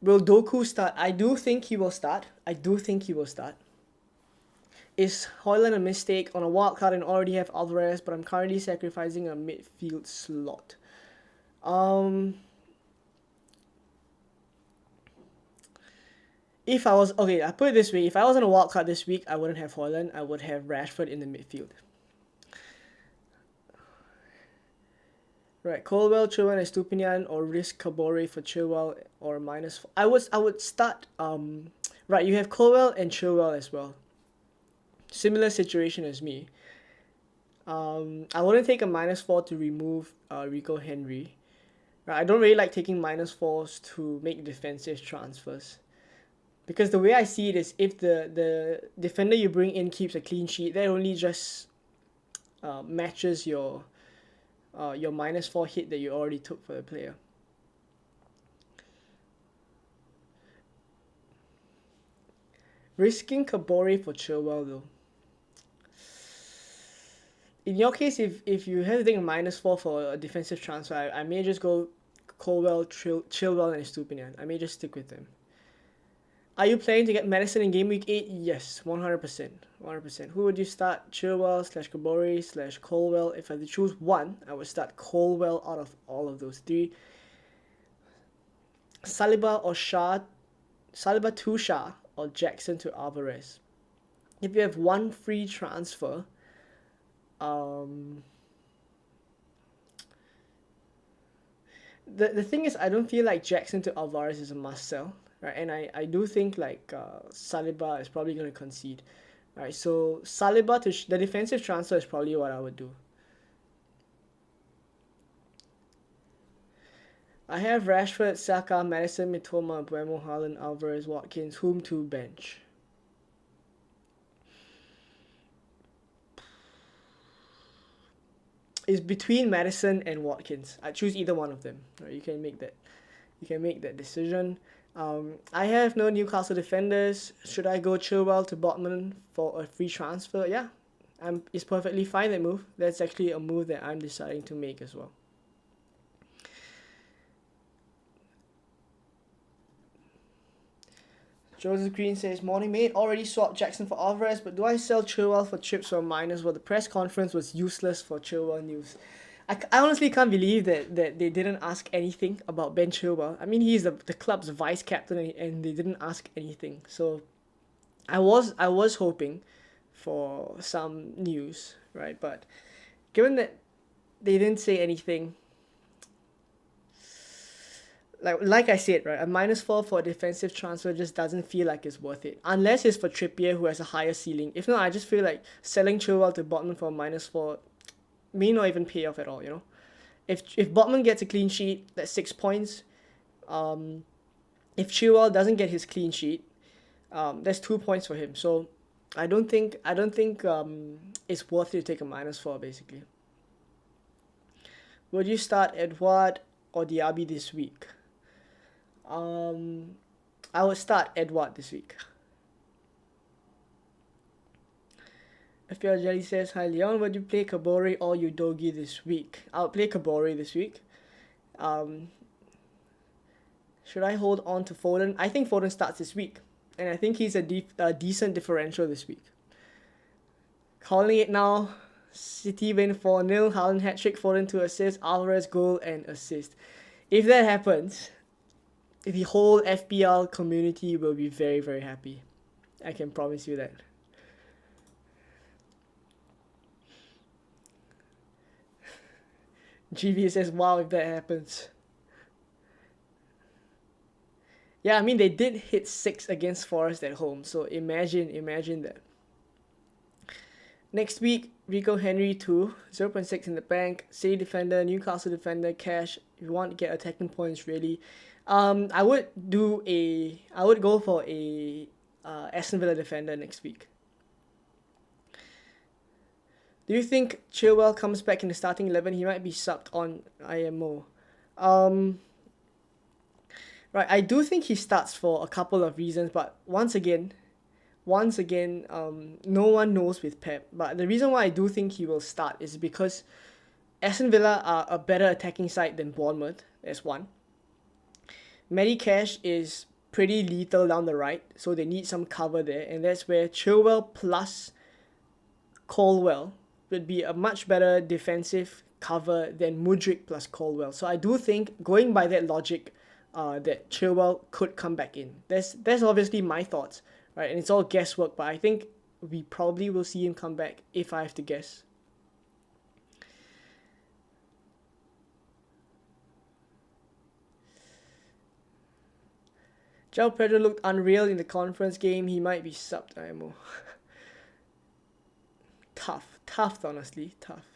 Will Doku start? I do think he will start. I do think he will start. Is Højlund a mistake on a wild card and already have Alvarez, but I'm currently sacrificing a midfield slot? If I was okay, I put it this way: if I was on a wild card this week, I wouldn't have Højlund. I would have Rashford in the midfield. Right, Colwell, Chilwell, and Stupinian, or risk Kabore for Chilwell or minus. I would start. Right, you have Colwell and Chilwell as well. Similar situation as me. I wouldn't take a -4 to remove Rico Henry. Right, I don't really like taking -4s to make defensive transfers. Because the way I see it is, if the defender you bring in keeps a clean sheet, that only just matches your -4 hit that you already took for the player. Risking Kabore for Chilwell though. In your case, if you have to take a -4 for a defensive transfer, I may just go Colwell, Chilwell, and Stupinian. I may just stick with them. Are you planning to get Madison in Game Week 8? Yes, 100%. 100%. Who would you start? Chilwell / Kabore / Colwell. If I had to choose one, I would start Colwell out of all of those three. Saliba or Shaw? Saliba to Shaw or Jackson to Alvarez? If you have one free transfer, the thing is, I don't feel like Jackson to Alvarez is a must sell, right? And I do think like Saliba is probably going to concede, right? So Saliba to the defensive transfer is probably what I would do. I have Rashford, Saka, Madison, Mitoma, Buemo, Haaland, Alvarez, Watkins, whom to bench. It's between Madison and Watkins. I choose either one of them. Right, you can make that. You can make that decision. I have no Newcastle defenders. Should I go Chilwell to Botman for a free transfer? Yeah, it's perfectly fine, that move. That's actually a move that I'm deciding to make as well. Joseph Green says, morning mate, already swapped Jackson for Alvarez, but do I sell Chilwell for chips or minus? Well, the press conference was useless for Chilwell news. I honestly can't believe that they didn't ask anything about Ben Chilwell. I mean, he's the club's vice captain, and they didn't ask anything. So I was hoping for some news, right? But given that they didn't say anything, like I said, right, a -4 for a defensive transfer just doesn't feel like it's worth it. Unless it's for Trippier, who has a higher ceiling. If not, I just feel like selling Chilwell to Botman for a -4 may not even pay off at all, you know? If Botman gets a clean sheet, that's 6 points. If Chilwell doesn't get his clean sheet, that's 2 points for him. So I don't think it's worth it to take a -4 basically. Would you start Edouard or Diaby this week? I would start Edouard this week. FPL Jelly says, hi Leon, would you play Kabore or Udogi this week? I'll play Kabore this week. Should I hold on to Foden? I think Foden starts this week. And I think he's a decent differential this week. Calling it now. City win 4-0. Haaland hat-trick, Foden 2 assists, Alvarez goal and assist. If that happens, the whole FPL community will be very, very happy. I can promise you that. GV says, wow, if that happens. Yeah, I mean, they did hit 6 against Forest at home, so imagine that. Next week, Rico Henry 2, 0.6 in the bank, City defender, Newcastle defender, cash. If you want to get attacking points, really. I would go for a Aston Villa defender next week. Do you think Chilwell comes back in the starting 11? He might be subbed on IMO. Right, I do think he starts for a couple of reasons, but once again, no one knows with Pep. But the reason why I do think he will start is because Aston Villa are a better attacking side than Bournemouth. That's one. Matty Cash is pretty lethal down the right, so they need some cover there, and that's where Chilwell plus Colwell would be a much better defensive cover than Mudryk plus Colwell. So I do think, going by that logic, that Chilwell could come back in. That's obviously my thoughts, right? And it's all guesswork, but I think we probably will see him come back if I have to guess. João Pedro looked unreal in the conference game. He might be subbed, IMO. Tough, honestly, tough.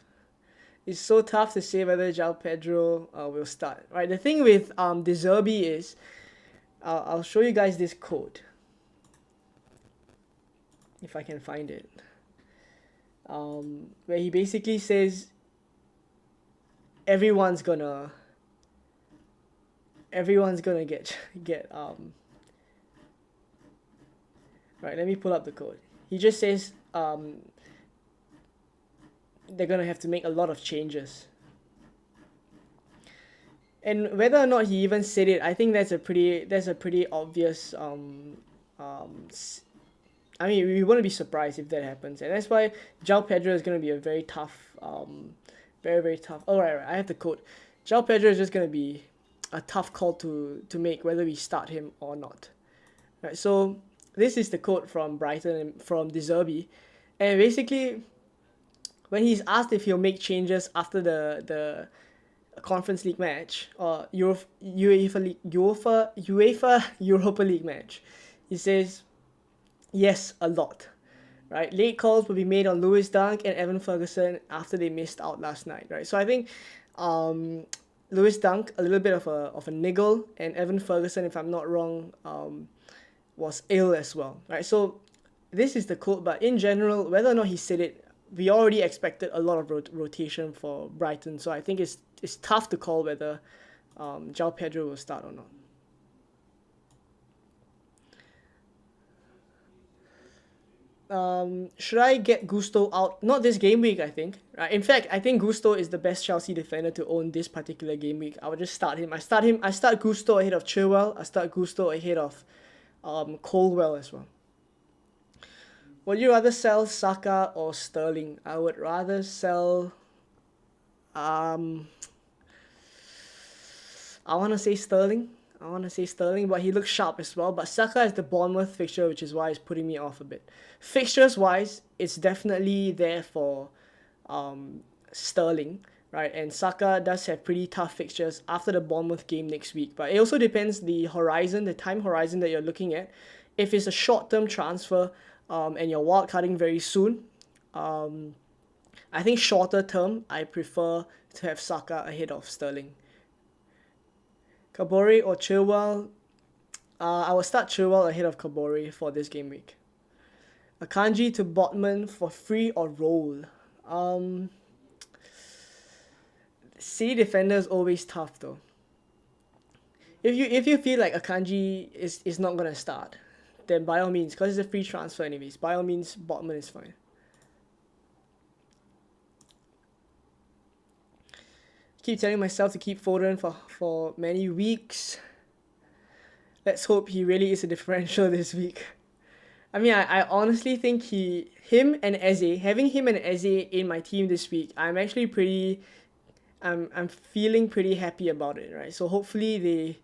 It's so tough to say whether João Pedro will start. Right, the thing with De Zerbi is, I'll show you guys this quote, if I can find it, where he basically says everyone's gonna get right, let me pull up the quote. He just says they're gonna have to make a lot of changes. And whether or not he even said it, I think that's a pretty obvious I mean, we wouldn't be surprised if that happens. And that's why João Pedro is gonna be a very tough very tough. Oh right, I have the quote. João Pedro is just gonna be a tough call to make whether we start him or not. Right, so this is the quote from Brighton and from De Zerbi. And basically, when he's asked if he'll make changes after the Conference League match or UEFA Europa League match. He says, yes, a lot. Right, late calls will be made on Lewis Dunk and Evan Ferguson after they missed out last night. Right, so I think Lewis Dunk a little bit of a niggle, and Evan Ferguson, if I'm not wrong, was ill as well. Right, so this is the quote, but in general, whether or not he said it, we already expected a lot of rotation for Brighton. So I think it's tough to call whether João Pedro will start or not. Should I get Gusto out? Not this game week, I think. Right. In fact, I think Gusto is the best Chelsea defender to own this particular game week. I would just start him. I start Gusto ahead of Chilwell. I start Gusto ahead of Colwell as well. Would you rather sell Saka or Sterling? I would rather sell. I want to say Sterling. But he looks sharp as well. But Saka is the Bournemouth fixture, which is why it's putting me off a bit. Fixtures-wise, it's definitely there for Sterling, right? And Saka does have pretty tough fixtures after the Bournemouth game next week. But it also depends the time horizon that you're looking at. If it's a short-term transfer and you're wildcarding very soon, I think shorter term, I prefer to have Saka ahead of Sterling. Kabore or Chilwell? I will start Chilwell ahead of Kabore for this game week. Akanji to Botman for free or roll? City defender is always tough though. If you feel like Akanji is not gonna start, then by all means, because it's a free transfer anyways, by all means Botman is fine. Keep telling myself to keep Foden for many weeks. Let's hope he really is a differential this week. I mean, I honestly think having him and Eze in my team this week, I'm actually I'm feeling pretty happy about it, right? So hopefully they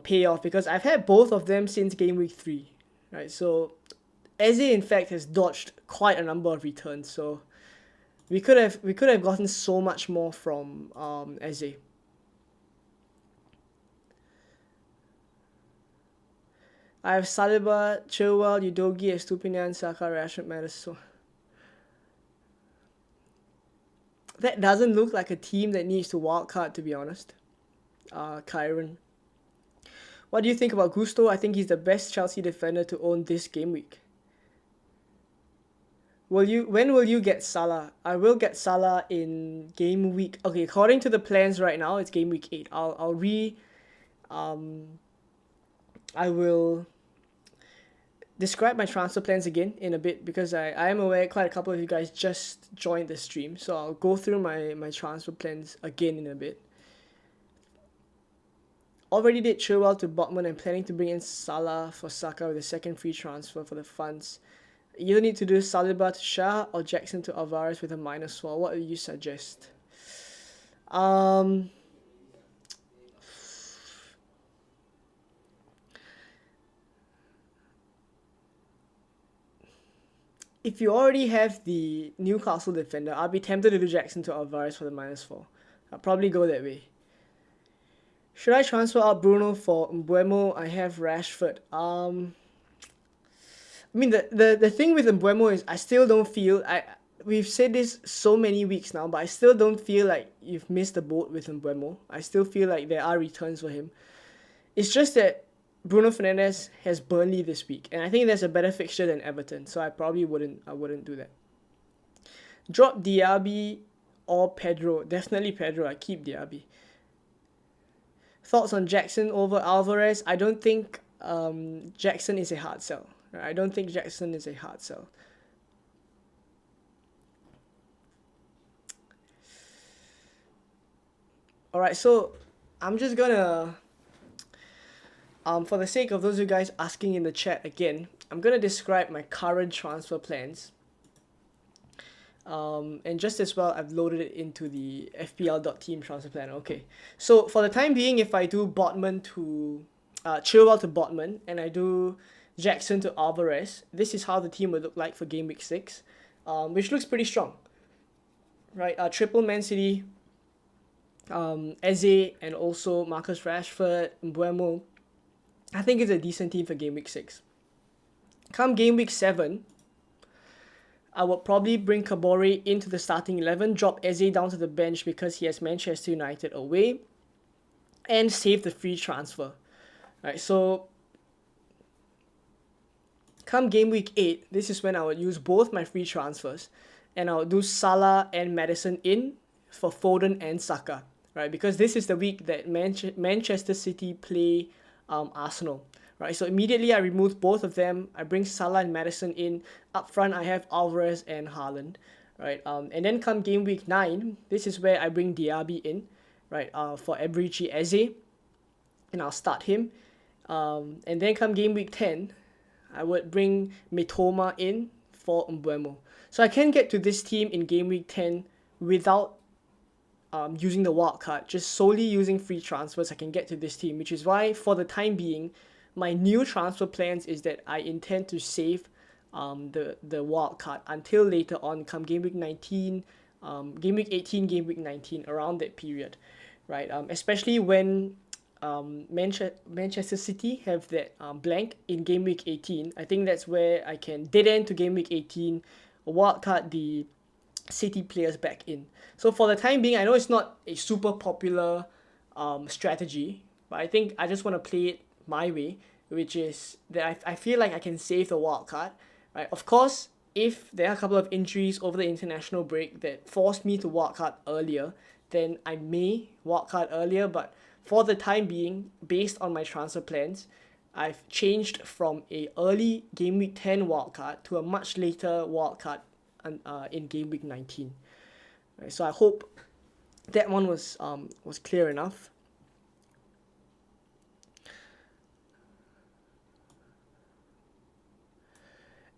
pay off, because I've had both of them since game week 3, right? So Eze in fact has dodged quite a number of returns, so we could have gotten so much more from Eze. I have Saliba, Chilwell, Udogie, Estupinian, Saka, Rashford, Madison. That doesn't look like a team that needs to wildcard, to be honest. Kyron. What do you think about Gusto? I think he's the best Chelsea defender to own this game week. When will you get Salah? I will get Salah in game week. Okay, according to the plans right now, it's game week 8. I will describe my transfer plans again in a bit, because I am aware quite a couple of you guys just joined the stream. So I'll go through my transfer plans again in a bit. Already did Chilwell to Botman and planning to bring in Salah for Saka with a second free transfer for the funds. You need to do Saliba to Shah or Jackson to Alvarez with a -4. What do you suggest? If you already have the Newcastle defender, I'll be tempted to do Jackson to Alvarez for the -4. I'll probably go that way. Should I transfer out Bruno for Mbeumo? I have Rashford. I mean, the thing with Mbeumo is I still don't feel... We've said this so many weeks now, but I still don't feel like you've missed the boat with Mbeumo. I still feel like there are returns for him. It's just that Bruno Fernandes has Burnley this week, and I think there's a better fixture than Everton, so I probably wouldn't do that. Drop Diaby or Pedro. Definitely Pedro. I keep Diaby. Thoughts on Jackson over Alvarez? I don't think Jackson is a hard sell. I don't think Jackson is a hard sell. Alright, so I'm just gonna, for the sake of those of you guys asking in the chat again, I'm gonna describe my current transfer plans. And just as well, I've loaded it into the fpl.team transfer plan. Okay, so for the time being, if I do Botman to Chilwell to Botman, and I do Jackson to Alvarez, this is how the team would look like for game week 6, which looks pretty strong, right? Triple Man City, Eze and also Marcus Rashford, Mbuemo, I think it's a decent team for Game Week 6. Come Game Week 7, I would probably bring Kabore into the starting 11, drop Eze down to the bench because he has Manchester United away, and save the free transfer. Right, so come Game Week 8, this is when I would use both my free transfers, and I would do Salah and Maddison in for Foden and Saka. Right, because this is the week that Manchester City play Arsenal. Right, so immediately I remove both of them. I bring Salah and Maddison in. Up front, I have Alvarez and Haaland. Right, and then come Game Week 9, this is where I bring Diaby in. Right, for Eberechi Eze, and I'll start him. And then come Game Week 10, I would bring Mitoma in for Mbuemo. So I can get to this team in Game Week 10 without using the wildcard, just solely using free transfers. I can get to this team, which is why for the time being, my new transfer plans is that I intend to save the wildcard until later on, come Game Week 19, Game Week 18, Game Week 19, around that period, right? Especially when Manchester City have that blank in Game Week 18. I think that's where I can dead end to Game Week 18, wildcard the City players back in. So for the time being, I know it's not a super popular strategy, but I think I just want to play it my way, which is that I feel like I can save the wild card. Right? Of course, if there are a couple of injuries over the international break that forced me to wild card earlier, then I may wild card earlier, but for the time being, based on my transfer plans, I've changed from a early Game Week 10 wildcard to a much later wildcard in Game Week 19. Right, so I hope that one was clear enough.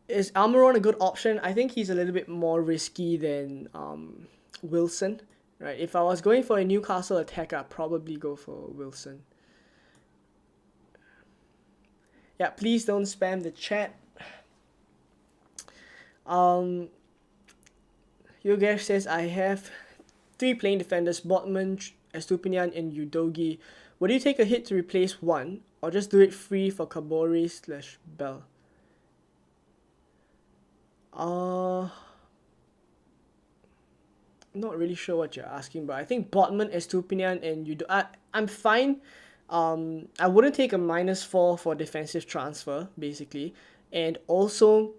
Is Almiron a good option? I think he's a little bit more risky than Wilson. Right, if I was going for a Newcastle attacker, I'd probably go for Wilson. Yeah, please don't spam the chat. Yogesh says, I have 3 playing defenders, Botman, Estupinian, and Udogi. Would you take a hit to replace one, or just do it free for Kabore/Bell? I'm not really sure what you're asking, but I think Botman, Estupinian, and I'm fine. I wouldn't take a -4 for defensive transfer, basically. And also,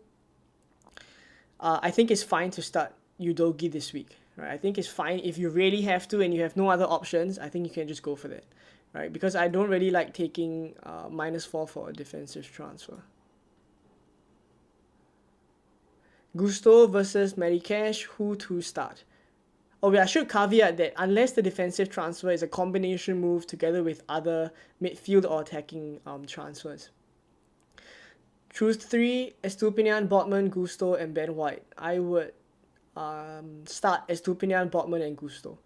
I think it's fine to start Udogi this week. Right? I think it's fine if you really have to and you have no other options. I think you can just go for that, right? Because I don't really like taking -4 for a defensive transfer. Gusto versus Medicash, who to start? Oh, yeah, I should caveat that unless the defensive transfer is a combination move together with other midfield or attacking transfers. Choose 3, Estupinian, Botman, Gusto, and Ben White. I would start Estupinian, Botman, and Gusto.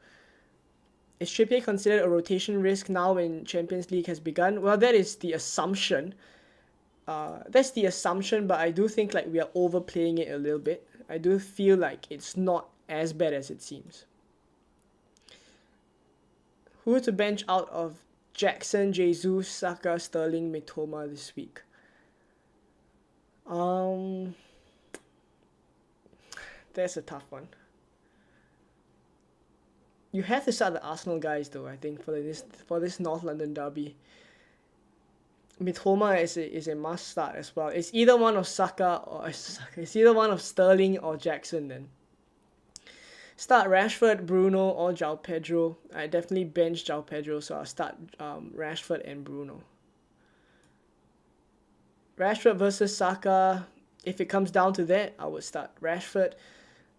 Is Trippier considered a rotation risk now when Champions League has begun? Well, that is the assumption. That's the assumption, but I do think like we are overplaying it a little bit. I do feel like it's not as bad as it seems. Who to bench out of Jackson, Jesus, Saka, Sterling, Mitoma this week? That's a tough one. You have to start the Arsenal guys though, I think, for this North London derby. Mitoma is a must start as well. It's either one of Saka or it's either one of Sterling or Jackson then. Start Rashford, Bruno, or João Pedro. I definitely bench João Pedro, so I'll start Rashford and Bruno. Rashford versus Saka. If it comes down to that, I would start Rashford.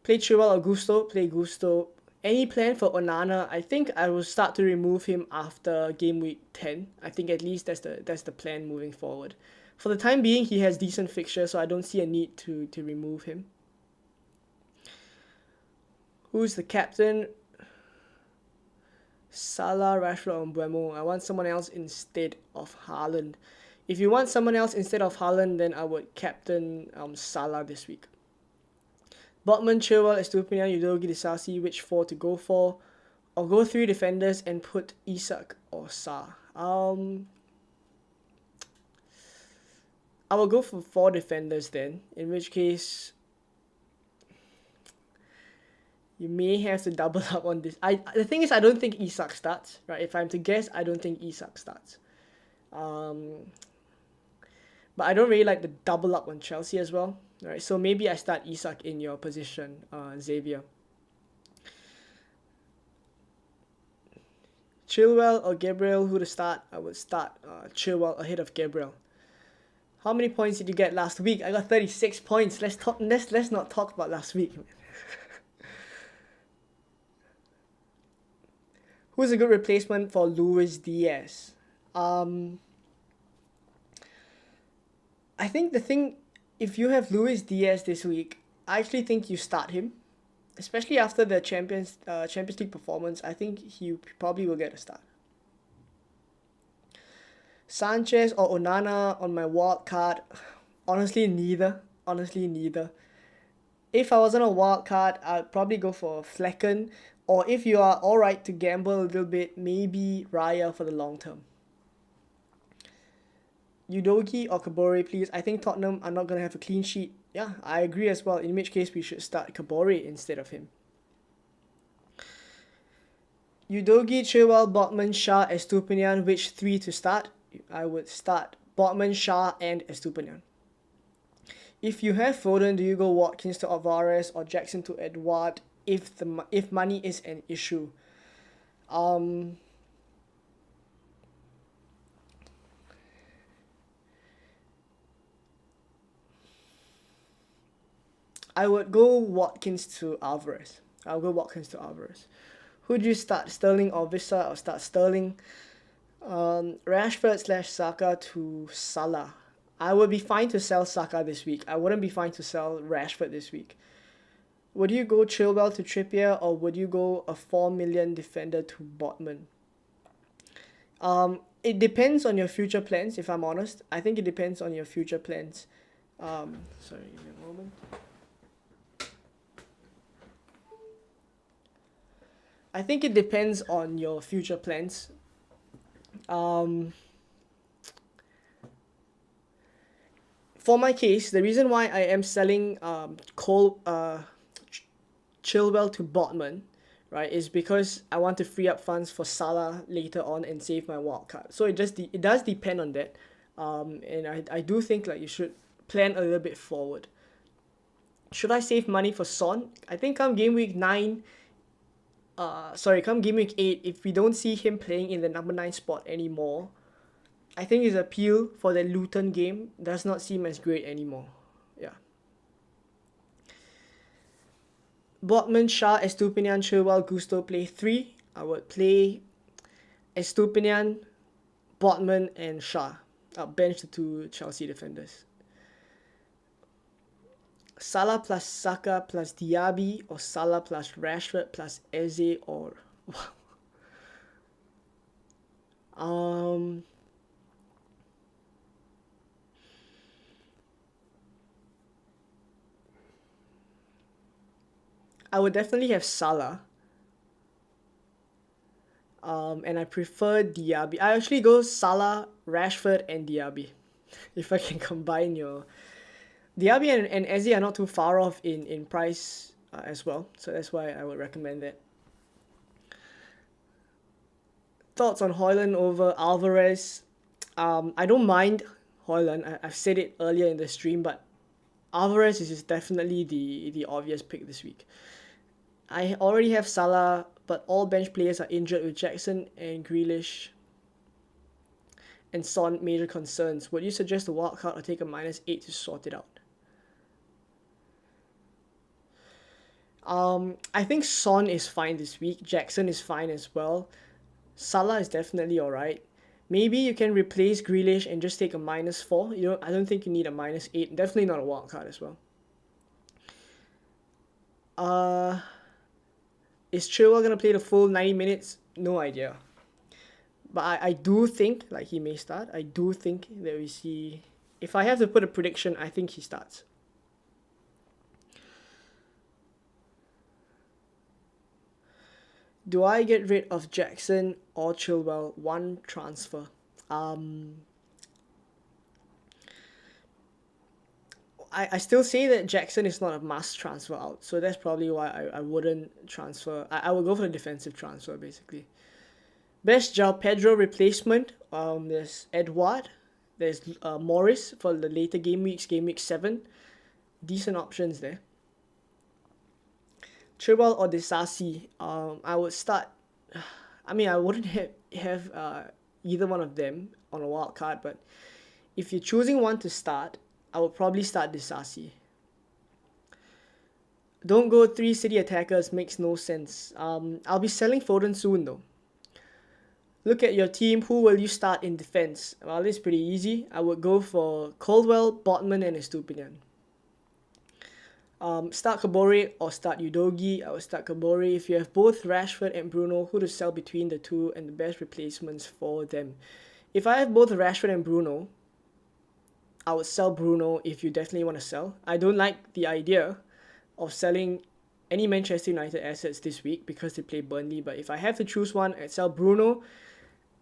Play Chilwell or Gusto. Play Gusto. Any plan for Onana? I think I will start to remove him after Game Week 10. I think at least that's the plan moving forward. For the time being, he has decent fixtures, so I don't see a need to remove him. Who's the captain? Salah, Rashford, or Mbuemo. I want someone else instead of Haaland. If you want someone else instead of Haaland, then I would captain Salah this week. Botman, Chilwell, Estupinian, Udogi, Disasi, which 4 to go for? Or go 3 defenders and put Isak or Sa. I will go for 4 defenders then, in which case you may have to double up on this. The thing is, I don't think Isak starts, right? If I'm to guess, I don't think Isak starts. But I don't really like the double up on Chelsea as well, right? So maybe I start Isak in your position, Xavier. Chilwell or Gabriel, who to start? I would start Chilwell ahead of Gabriel. How many points did you get last week? I got 36 points. Let's not talk about last week. Who's a good replacement for Luis Diaz? I think if you have Luis Diaz this week, I actually think you start him, especially after the Champions League performance. I think he probably will get a start. Sanchez or Onana on my wildcard? Honestly, neither. If I wasn't a wildcard, I'd probably go for Flecken, or if you are alright to gamble a little bit, maybe Raya for the long term. Udogie or Kabore, please. I think Tottenham are not going to have a clean sheet. Yeah, I agree as well, in which case we should start Kabore instead of him. Udogie, Chilwell, Botman, Shah, Estupinian. Which 3 to start? I would start Botman, Shah, and Estupinian. If you have Foden, do you go Watkins to Alvarez or Jackson to Edouard if money is an issue? I would go Watkins to Alvarez. Who do you start, Sterling or Vissa? I'll start Sterling. Rashford / Saka to Salah. I would be fine to sell Saka this week. I wouldn't be fine to sell Rashford this week. Would you go Chilwell to Trippier, or would you go a 4 million defender to Botman? It depends on your future plans, if I'm honest. I think it depends on your future plans. Sorry, give me a moment. I think it depends on your future plans. For my case, the reason why I am selling Chilwell to Botman, right, is because I want to free up funds for Salah later on and save my wildcard. So it does depend on that. And I do think like you should plan a little bit forward. Should I save money for Son? I think come game week 8, if we don't see him playing in the number 9 spot anymore, I think his appeal for the Luton game does not seem as great anymore. Yeah. Botman, Shah, Estupinian, Chilwell, Gusto play 3. I would play Estupinian, Botman, and Shah. I'll bench the 2 Chelsea defenders. Salah plus Saka plus Diaby, or Salah plus Rashford plus Eze, or I would definitely have Salah. And I prefer Diaby. I actually go Salah, Rashford, and Diaby. If I can combine your... Diaby and Eze are not too far off in price as well. So that's why I would recommend that. Thoughts on Højlund over Alvarez? I don't mind Højlund. I've said it earlier in the stream, but Alvarez is definitely the obvious pick this week. I already have Salah, but all bench players are injured with Jackson and Grealish and Son major concerns. Would you suggest a wildcard or take a -8 to sort it out? I think Son is fine this week. Jackson is fine as well. Salah is definitely alright. Maybe you can replace Grealish and just take a -4. I don't think you need a -8. Definitely not a wildcard as well. Is Chilwell gonna play the full 90 minutes? No idea. But I do think like he may start. I do think that we see. If I have to put a prediction, I think he starts. Do I get rid of Jackson or Chilwell? One transfer. I still say that Jackson is not a must transfer out, so that's probably why I wouldn't transfer. I would go for the defensive transfer basically. Best João Pedro replacement. There's Edouard. There's Morris for the later game weeks, game week 7. Decent options there. Chilwell or Disasi. I would start. I mean, I wouldn't have either one of them on a wild card, but if you're choosing one to start, I would probably start Disasi. Don't go 3 city attackers, makes no sense. I'll be selling Foden soon though. Look at your team, who will you start in defense? Well, it's pretty easy. I would go for Caldwell, Botman, and Estupiñán. Start Kabore or start Udogi. I would start Kabore. If you have both Rashford and Bruno, who to sell between the two and the best replacements for them. If I have both Rashford and Bruno, I would sell Bruno if you definitely want to sell. I don't like the idea of selling any Manchester United assets this week because they play Burnley. But if I have to choose one, I'd sell Bruno,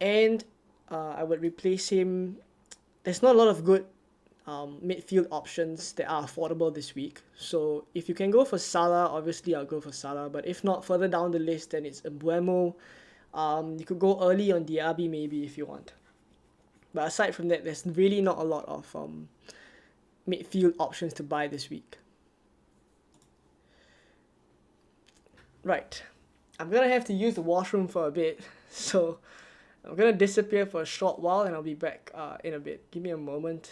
and I would replace him. There's not a lot of good midfield options that are affordable this week. So if you can go for Salah, obviously I'll go for Salah. But if not, further down the list, then it's Mbuemo. You could go early on Diaby maybe if you want. But aside from that, there's really not a lot of midfield options to buy this week. Right. I'm going to have to use the washroom for a bit. So I'm going to disappear for a short while and I'll be back in a bit. Give me a moment.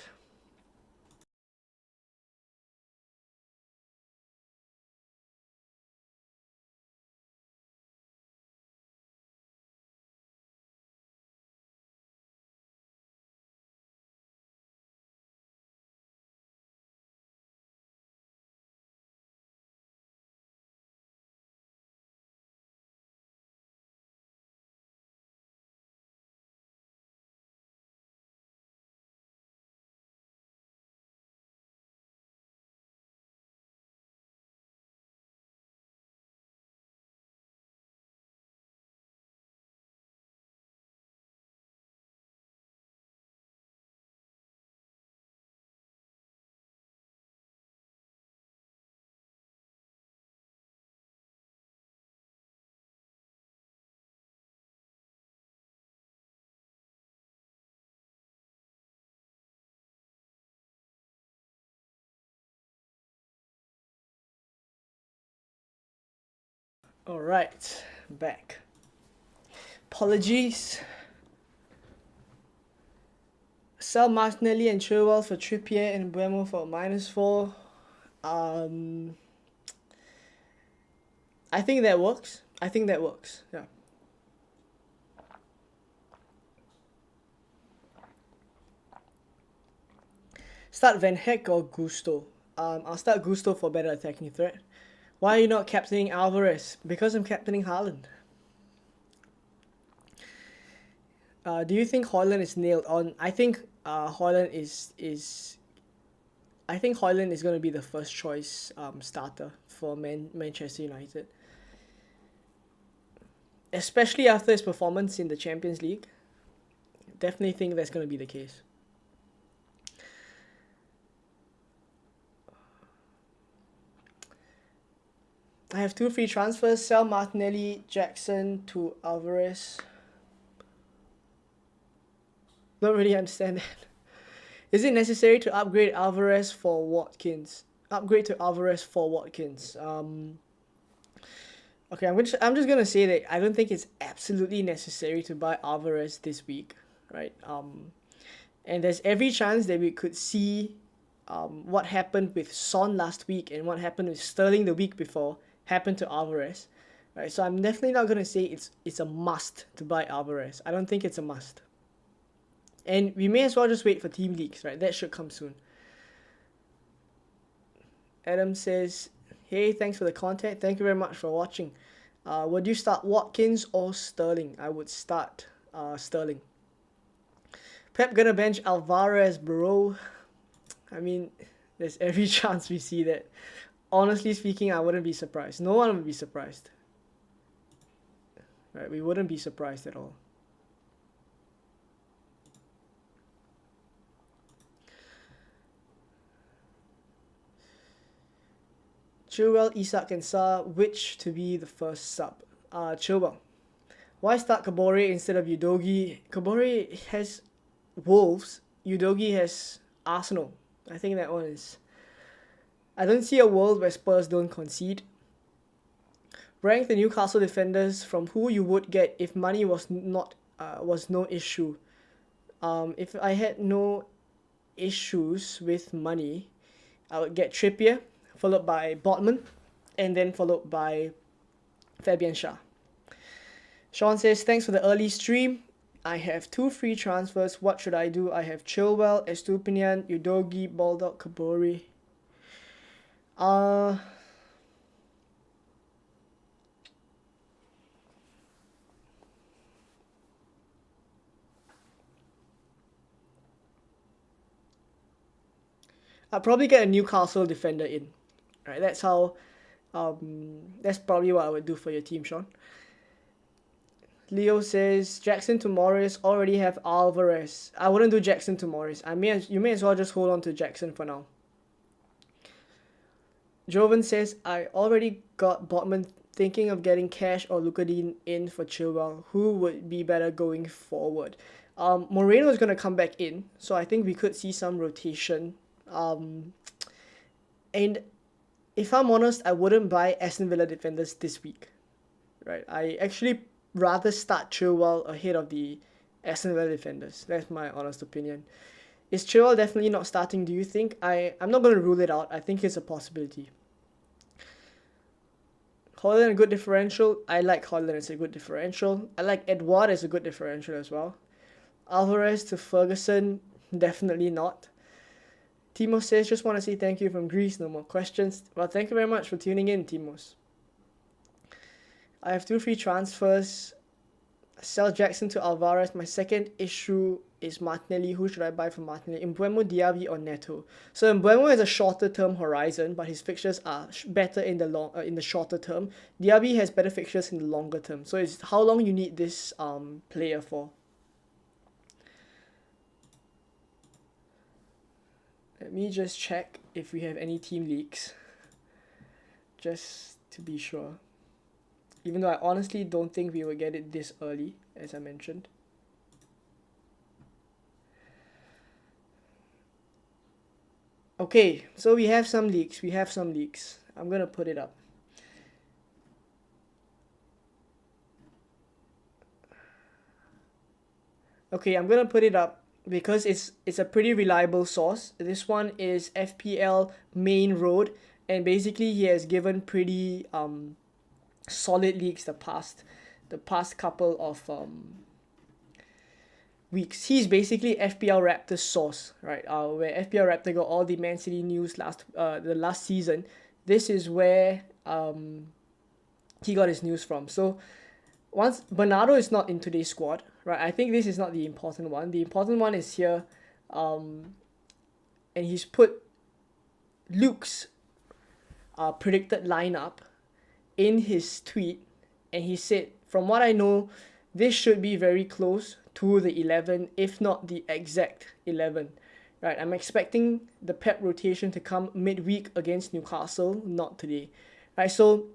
Alright, back. Apologies. Sell Martinelli and Chilwell for Trippier and Mbuemo for -4. I think that works. Yeah. Start Van Heck or Gusto? I'll start Gusto for better attacking threat. Why are you not captaining Alvarez? Because I'm captaining Haaland. Do you think Højlund is nailed on? I think Højlund is. I think Højlund is going to be the first choice starter for Manchester United, especially after his performance in the Champions League. Definitely think that's going to be the case. I have 2 free transfers. Sell Martinelli, Jackson to Alvarez. Don't really understand that. Is it necessary to upgrade Alvarez for Watkins? Upgrade to Alvarez for Watkins. Okay, I'm just gonna say that I don't think it's absolutely necessary to buy Alvarez this week, right? And there's every chance that we could see what happened with Son last week and what happened with Sterling the week before happen to Alvarez, right? So I'm definitely not gonna say it's a must to buy Alvarez. I don't think it's a must. And we may as well just wait for team leaks, right? That should come soon. Adam says, hey, thanks for the content. Thank you very much for watching. Would you start Watkins or Sterling? I would start Sterling. Pep gonna bench Alvarez, bro. I mean, there's every chance we see that. Honestly speaking, I wouldn't be surprised. No one would be surprised. right? We wouldn't be surprised at all. Chilwell, Isak, and Sa, which to be the first sub? Chilwell. Why start Kabore instead of Udogi? Kabore has Wolves. Udogi has Arsenal. I think that one is... I don't see a world where Spurs don't concede. Rank the Newcastle defenders from who you would get if money was no issue. If I had no issues with money, I would get Trippier, followed by Botman, and then followed by Fabian Schär. Sean says, thanks for the early stream. I have 2 free transfers. What should I do? I have Chilwell, Estupinian, Udogi, Baldock, Kabore. I'll probably get a Newcastle defender in. Right, that's how. That's probably what I would do for your team, Sean. Leo says Jackson to Morris, already have Alvarez. I wouldn't do Jackson to Morris. You may as well just hold on to Jackson for now. Joven says I already got Botman, thinking of getting Cash or Lucadine in for Chilwell. Who would be better going forward? Moreno is going to come back in, so I think we could see some rotation. And if I'm honest, I wouldn't buy Aston Villa defenders this week. Right? I actually rather start Chilwell ahead of the Aston Villa defenders. That's my honest opinion. Is Chilwell definitely not starting, do you think? I'm not going to rule it out. I think it's a possibility. Holland a good differential. I like Holland as a good differential. I like Edouard as a good differential as well. Alvarez to Ferguson, definitely not. Timo says, just want to say thank you from Greece. No more questions. Well, thank you very much for tuning in, Timos. I have 2 free transfers. Sell Jackson to Alvarez. My second issue is Martinelli. Who should I buy for Martinelli? Mbeumo, Diaby, or Neto? So Mbeumo has a shorter term horizon, but his fixtures are better in the shorter term. Diaby has better fixtures in the longer term. So it's how long you need this player for. Let me just check if we have any team leaks, just to be sure. Even though I honestly don't think we will get it this early, as I mentioned. Okay, so we have some leaks. I'm going to put it up. Okay, I'm going to put it up because it's a pretty reliable source. This one is FPL Main Road, and basically he has given pretty solid leaks the past couple of weeks. He's basically FPL Raptors source, right? Where FPL Raptor got all the Man City news the last season. This is where he got his news from. So once Bernardo is not in today's squad, right? I think this is not the important one. The important one is here, and he's put Luke's predicted lineup in his tweet, and he said, from what I know, this should be very close to the 11, if not the exact 11. Right, I'm expecting the Pep rotation to come midweek against Newcastle, not today. Right, so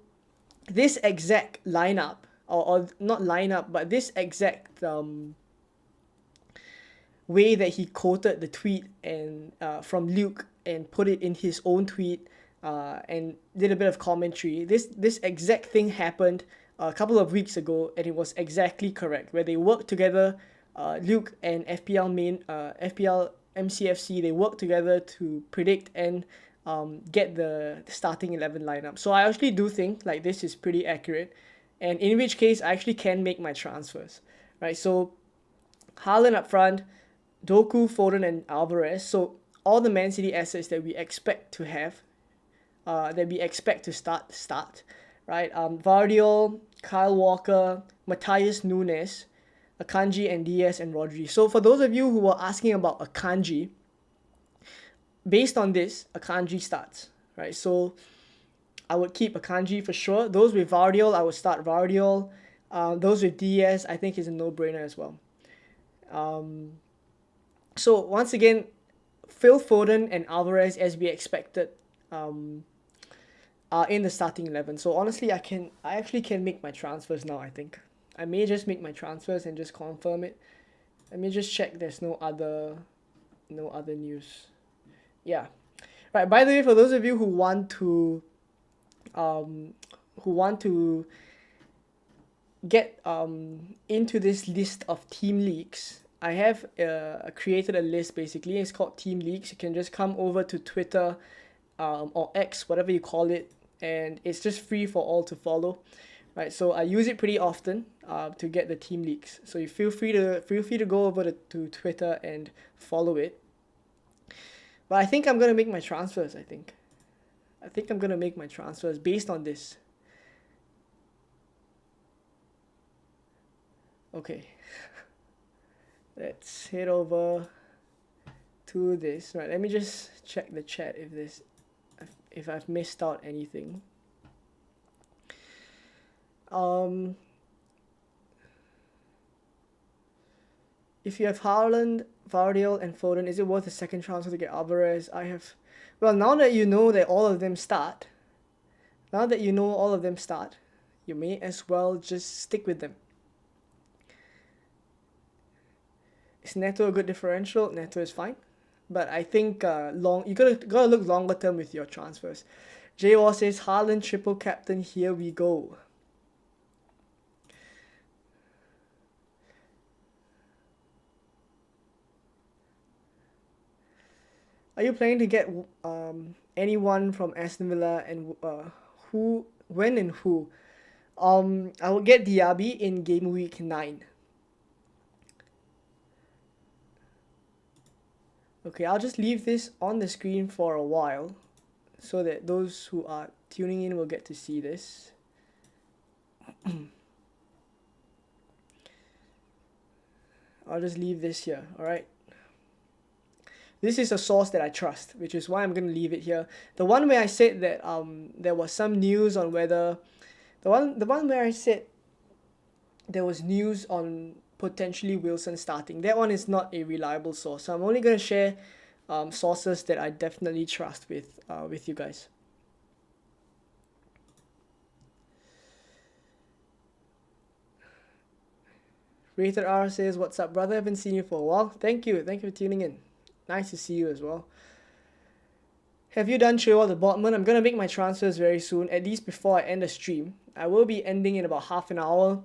this exact lineup, or not lineup, but this exact way that he quoted the tweet and from Luke and put it in his own tweet, and did a bit of commentary. This exact thing happened a couple of weeks ago, and it was exactly correct. Where they worked together, Luke and FPL MCFC, they worked together to predict and get the starting 11 lineup. So I actually do think like this is pretty accurate, and in which case I actually can make my transfers. Right, so Haaland up front, Doku, Foden, and Alvarez. So all the Man City assets that we expect to have. That we expect to start, right? Vardiol, Kyle Walker, Matthias Nunes, Akanji, and Diaz and Rodri. So for those of you who were asking about Akanji, based on this, Akanji starts, right? So I would keep Akanji for sure. Those with Vardiol, I would start Vardiol. Those with DS, I think, is a no-brainer as well. So once again, Phil Foden and Alvarez, as we expected, are in the starting 11. So honestly, I actually can make my transfers now. I think I may just make my transfers and just confirm it. Let me just check. There's no other news. Yeah, right. By the way, for those of you um, who want to get into this list of team leagues, I have created a list. Basically, it's called team leagues. You can just come over to Twitter, or X, whatever you call it, and it's just free for all to follow, right? So I use it pretty often to get the team leagues. So you feel free to go over to Twitter and follow it. But I think I'm gonna make my transfers. I think I'm gonna make my transfers based on this. Okay, let's head over to this. Right, let me just check the chat if I've missed out anything. If you have Haaland, Vardiol, and Foden, is it worth a second transfer to get Alvarez? Well, now that you know that all of them start, you may as well just stick with them. Is Neto a good differential? Neto is fine, but I think you gotta look longer term with your transfers. Jay Wall says Haaland triple captain. Here we go. Are you planning to get anyone from Aston Villa, and who, when, and who? I will get Diaby in game week 9. Okay, I'll just leave this on the screen for a while so that those who are tuning in will get to see this. I'll just leave this here, alright? This is a source that I trust, which is why I'm going to leave it here. The one where I said that there was some news on whether... The one where I said there was news on potentially Wilson starting. That one is not a reliable source. So I'm only going to share sources that I definitely trust with you guys. Rated R says, "What's up, brother? Haven't seen you for a while." Thank you for tuning in. Nice to see you as well. Have you done Chilwell the Botman? I'm gonna make my transfers very soon, at least before I end the stream. I will be ending in about half an hour.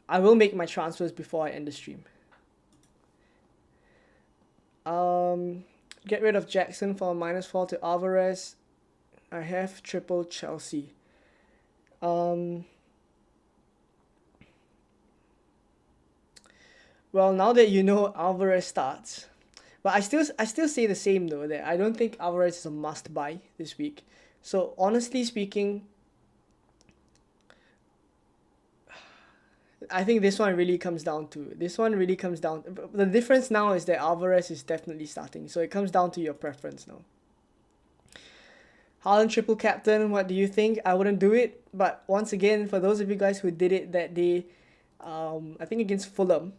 I will make my transfers before I end the stream. Get rid of Jackson for a -4 to Alvarez. I have triple Chelsea. Well, now that you know Alvarez starts, but I still say the same though, that I don't think Alvarez is a must buy this week. So honestly speaking, I think this one really comes down to the difference now is that Alvarez is definitely starting, so it comes down to your preference now. Haaland triple captain, what do you think? I wouldn't do it, but once again, for those of you guys who did it that day, I think against Fulham,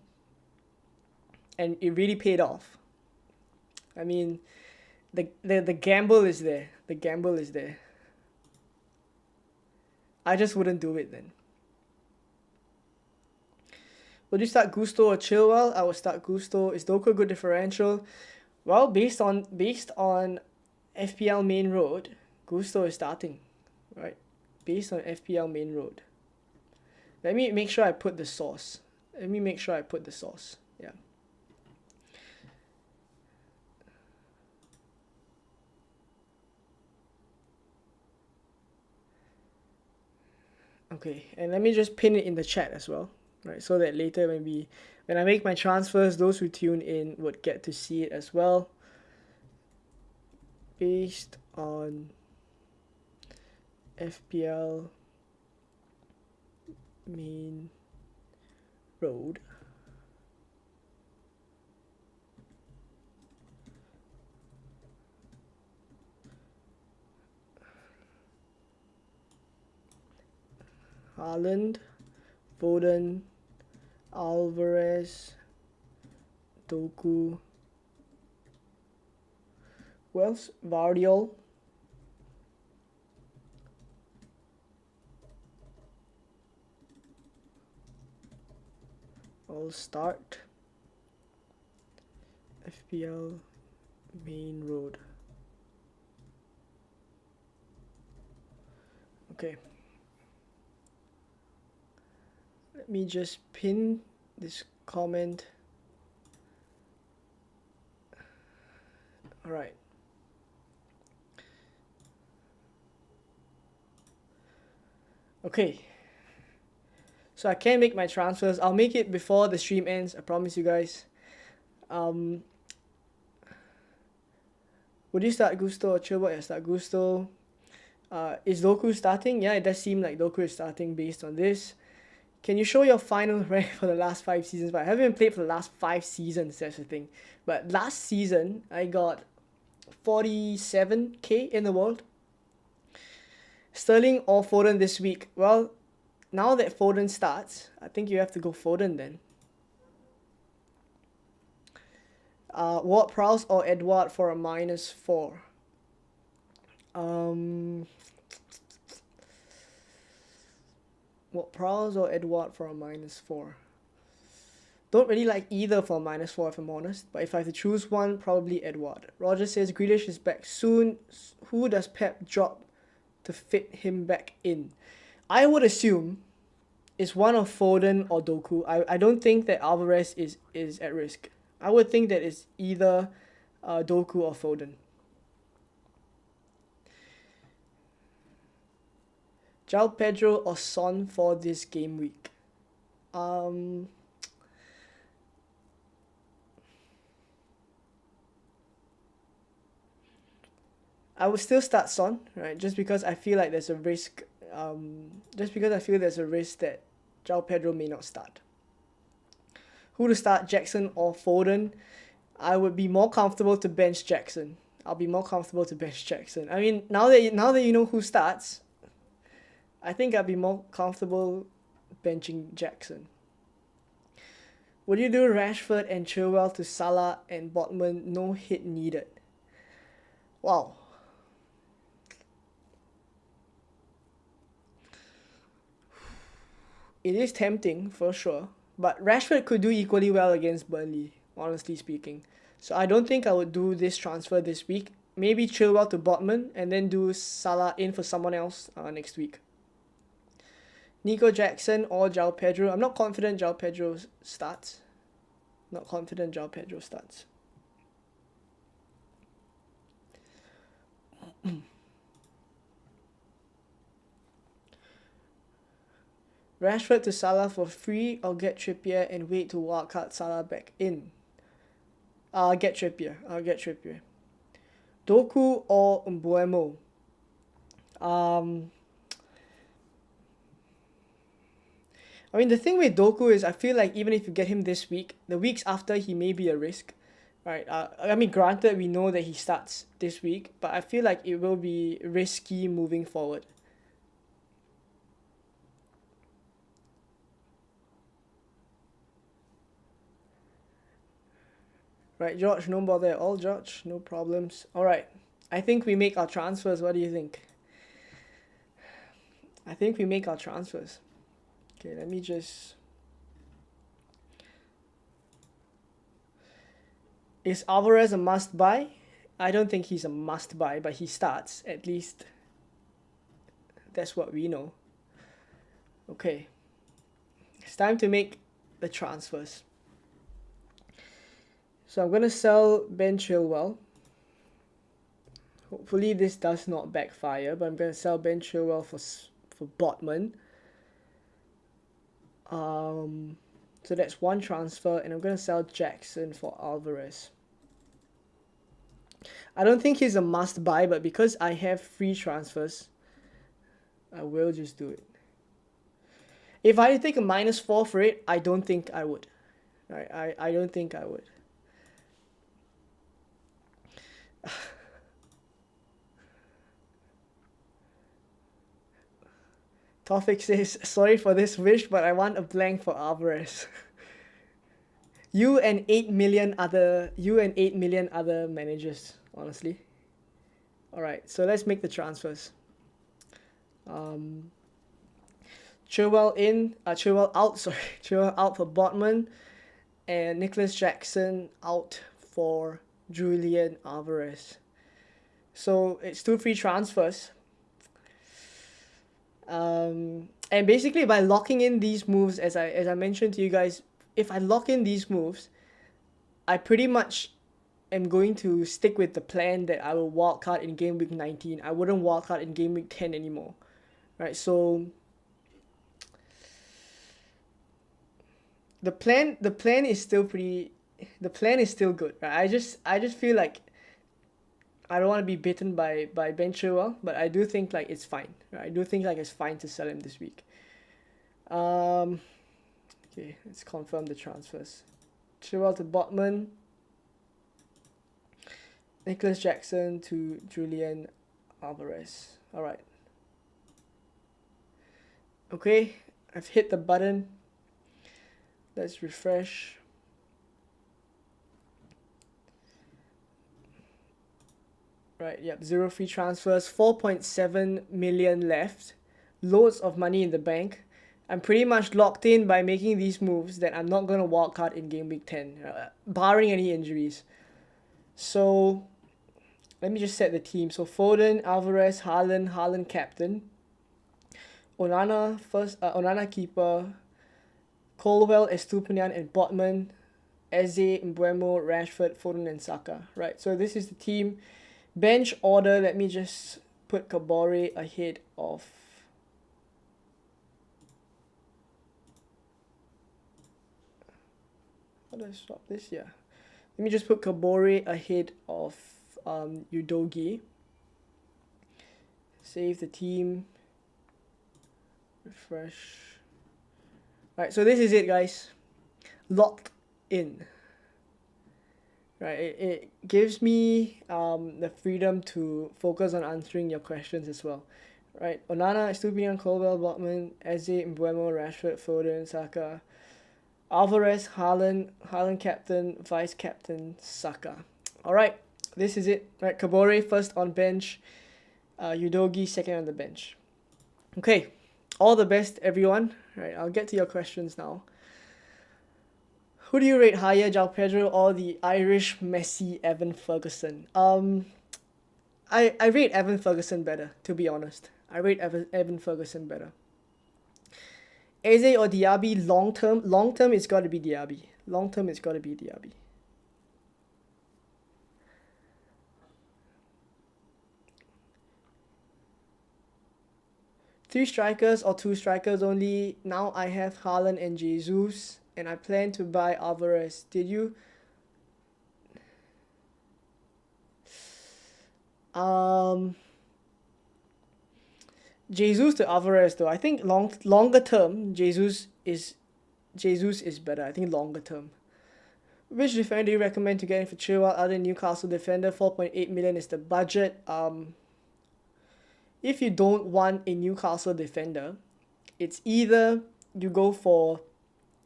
and it really paid off. I mean, the gamble is there. The gamble is there. I just wouldn't do it then. Would you start Gusto or Chilwell? I would start Gusto. Is Doku a good differential? Well, based on FPL main road, Gusto is starting, right? Based on FPL main road. Let me make sure I put the source. Yeah. Okay, and let me just pin it in the chat as well, right? So that later when I make my transfers, those who tune in would get to see it as well. Based on FPL main road. Haaland, Foden, Alvarez, Doku. Who else? Vardiol. I'll start. FPL main road. Okay. Let me just pin this comment. All right. Okay. So I can't make my transfers. I'll make it before the stream ends. I promise you guys. Would you start Gusto or Chilwell? Yeah, start Gusto. Is Doku starting? Yeah, it does seem like Doku is starting based on this. Can you show your final rank for the last 5 seasons? But I haven't played for the last 5 seasons, that's the thing. But last season, I got 47k in the world. Sterling or Foden this week? Well, now that Foden starts, I think you have to go Foden then. Ward-Prowse or Edouard for a -4? Ward-Prowse or Edouard for a -4? Don't really like either for a -4 if I'm honest, but if I have to choose one, probably Edouard. Roger says Grealish is back soon. Who does Pep drop to fit him back in? I would assume it's one of Foden or Doku. I don't think that Alvarez is at risk. I would think that it's either Doku or Foden. João Pedro or Son for this game week? I would still start Son, right? Just because I feel like there's a risk. Just because I feel there's a risk that João Pedro may not start. Who to start, Jackson or Foden? I would be more comfortable to bench Jackson. I'll be more comfortable to bench Jackson. I mean, now that you know who starts, I think I'd be more comfortable benching Jackson. Would you do Rashford and Chilwell to Salah and Botman? No hit needed. Wow. It is tempting for sure, but Rashford could do equally well against Burnley, honestly speaking. So I don't think I would do this transfer this week. Maybe Chilwell to Botman and then do Salah in for someone else next week. Nico Jackson or João Pedro? I'm not confident João Pedro starts. Not confident João Pedro starts. Rashford to Salah for free or get Trippier and wait to wildcard Salah back in? I'll get Trippier. Doku or Mbuemo? I mean, the thing with Doku is I feel like even if you get him this week, the weeks after he may be a risk, right? I mean, granted, we know that he starts this week, but I feel like it will be risky moving forward. Right, George, no bother at all, George. No problems. All right. I think we make our transfers. What do you think? I think we make our transfers. Okay, let me just... Is Alvarez a must-buy? I don't think he's a must-buy, but he starts. At least that's what we know. Okay. It's time to make the transfers. So I'm going to sell Ben Chilwell. Hopefully this does not backfire, but I'm going to sell Ben Chilwell for Botman. So that's one transfer, and I'm going to sell Jackson for Alvarez. I don't think he's a must-buy, but because I have free transfers, I will just do it. If I take a -4 for it, I don't think I would. Right? I don't think I would. Tawfiq says, sorry for this wish, but I want a blank for Alvarez. You and 8 million other managers, honestly. Alright, so let's make the transfers. Chilwell out, sorry. Chilwell out for Botman, and Nicholas Jackson out for Julian Alvarez. So it's 2 free transfers. And basically by locking in these moves, as I mentioned to you guys, if I lock in these moves, I pretty much am going to stick with the plan that I will wildcard in game week 19. I wouldn't wildcard in game week 10 anymore. Right, so the plan is still good. Right? I just feel like I don't want to be bitten by Ben Chilwell, but I do think like it's fine. Right? I do think like it's fine to sell him this week. Okay, let's confirm the transfers. Chilwell to Botman. Nicholas Jackson to Julian Alvarez. Alright. Okay, I've hit the button. Let's refresh. Right, yep, 0 free transfers, 4.7 million left. Loads of money in the bank. I'm pretty much locked in by making these moves that I'm not going to wildcard in game week 10, barring any injuries. So, let me just set the team. So, Foden, Alvarez, Haaland captain. Onana keeper. Colwell, Estupinian, and Botman. Eze, Mbeumo, Rashford, Foden, and Saka. Right, so this is the team. Bench order, let me just put Kabore ahead of... How do I stop this? Yeah. Let me just put Kabore ahead of Udogi. Save the team. Refresh. Alright, so this is it, guys. Locked in. Right, it gives me the freedom to focus on answering your questions as well. Right, Onana, Estupinian, Colwell, Botman, Eze, Mbeumo, Rashford, Foden, Saka. Alvarez, Haaland captain, vice captain, Saka. Alright, this is it. Right, Kabore first on bench, Udogi second on the bench. Okay, all the best, everyone. Right, I'll get to your questions now. Who do you rate higher, João Pedro or the Irish Messi Evan Ferguson? I rate Evan Ferguson better, to be honest. I rate Evan Ferguson better. Eze or Diaby long term? Long term, it's got to be Diaby. Long term, it's got to be Diaby. Three strikers or 2 strikers only? Now I have Haaland and Jesus, and I plan to buy Alvarez. Did you? Jesus to Alvarez though. I think longer term, Jesus is better. I think longer term. Which defender do you recommend to get in for Chilwell other than Newcastle defender? 4.8 million is the budget. If you don't want a Newcastle defender, it's either you go for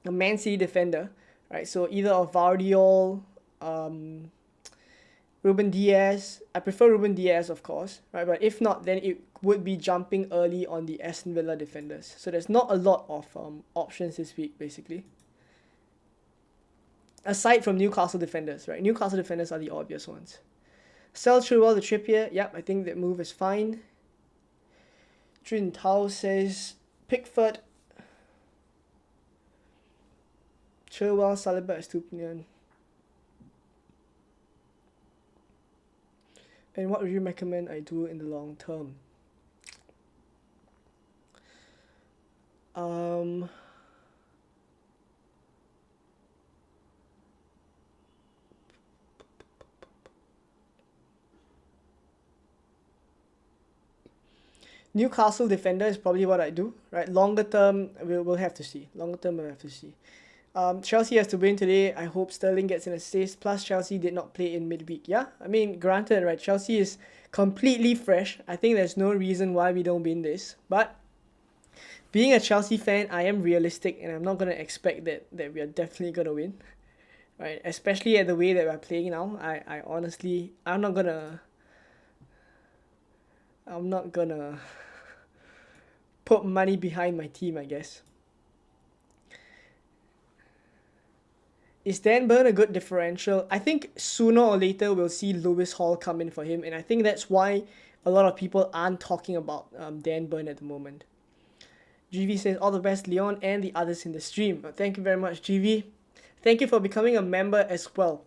a Man City defender, right? So either of Vardiol, Ruben Diaz. I prefer Ruben Diaz, of course, right? But if not, then it would be jumping early on the Aston Villa defenders. So there's not a lot of options this week, basically. Aside from Newcastle defenders, right? Newcastle defenders are the obvious ones. Sell Chilwell to Trippier. Yep, I think that move is fine. Trin Tao says Pickford, Chilwell, Saliba, Estupinian. And what would you recommend I do in the long term? Newcastle defender is probably what I do, right? Longer term, we'll have to see. Chelsea has to win today. I hope Sterling gets an assist. Plus, Chelsea did not play in midweek. Yeah, I mean, granted, right? Chelsea is completely fresh. I think there's no reason why we don't win this. But being a Chelsea fan, I am realistic and I'm not going to expect that we are definitely going to win. Right? Especially at the way that we're playing now. I honestly, I'm not gonna put money behind my team, I guess. Is Dan Burn a good differential? I think sooner or later we'll see Lewis Hall come in for him, and I think that's why a lot of people aren't talking about Dan Burn at the moment. GV says, all the best, Leon, and the others in the stream. Thank you very much, GV. Thank you for becoming a member as well.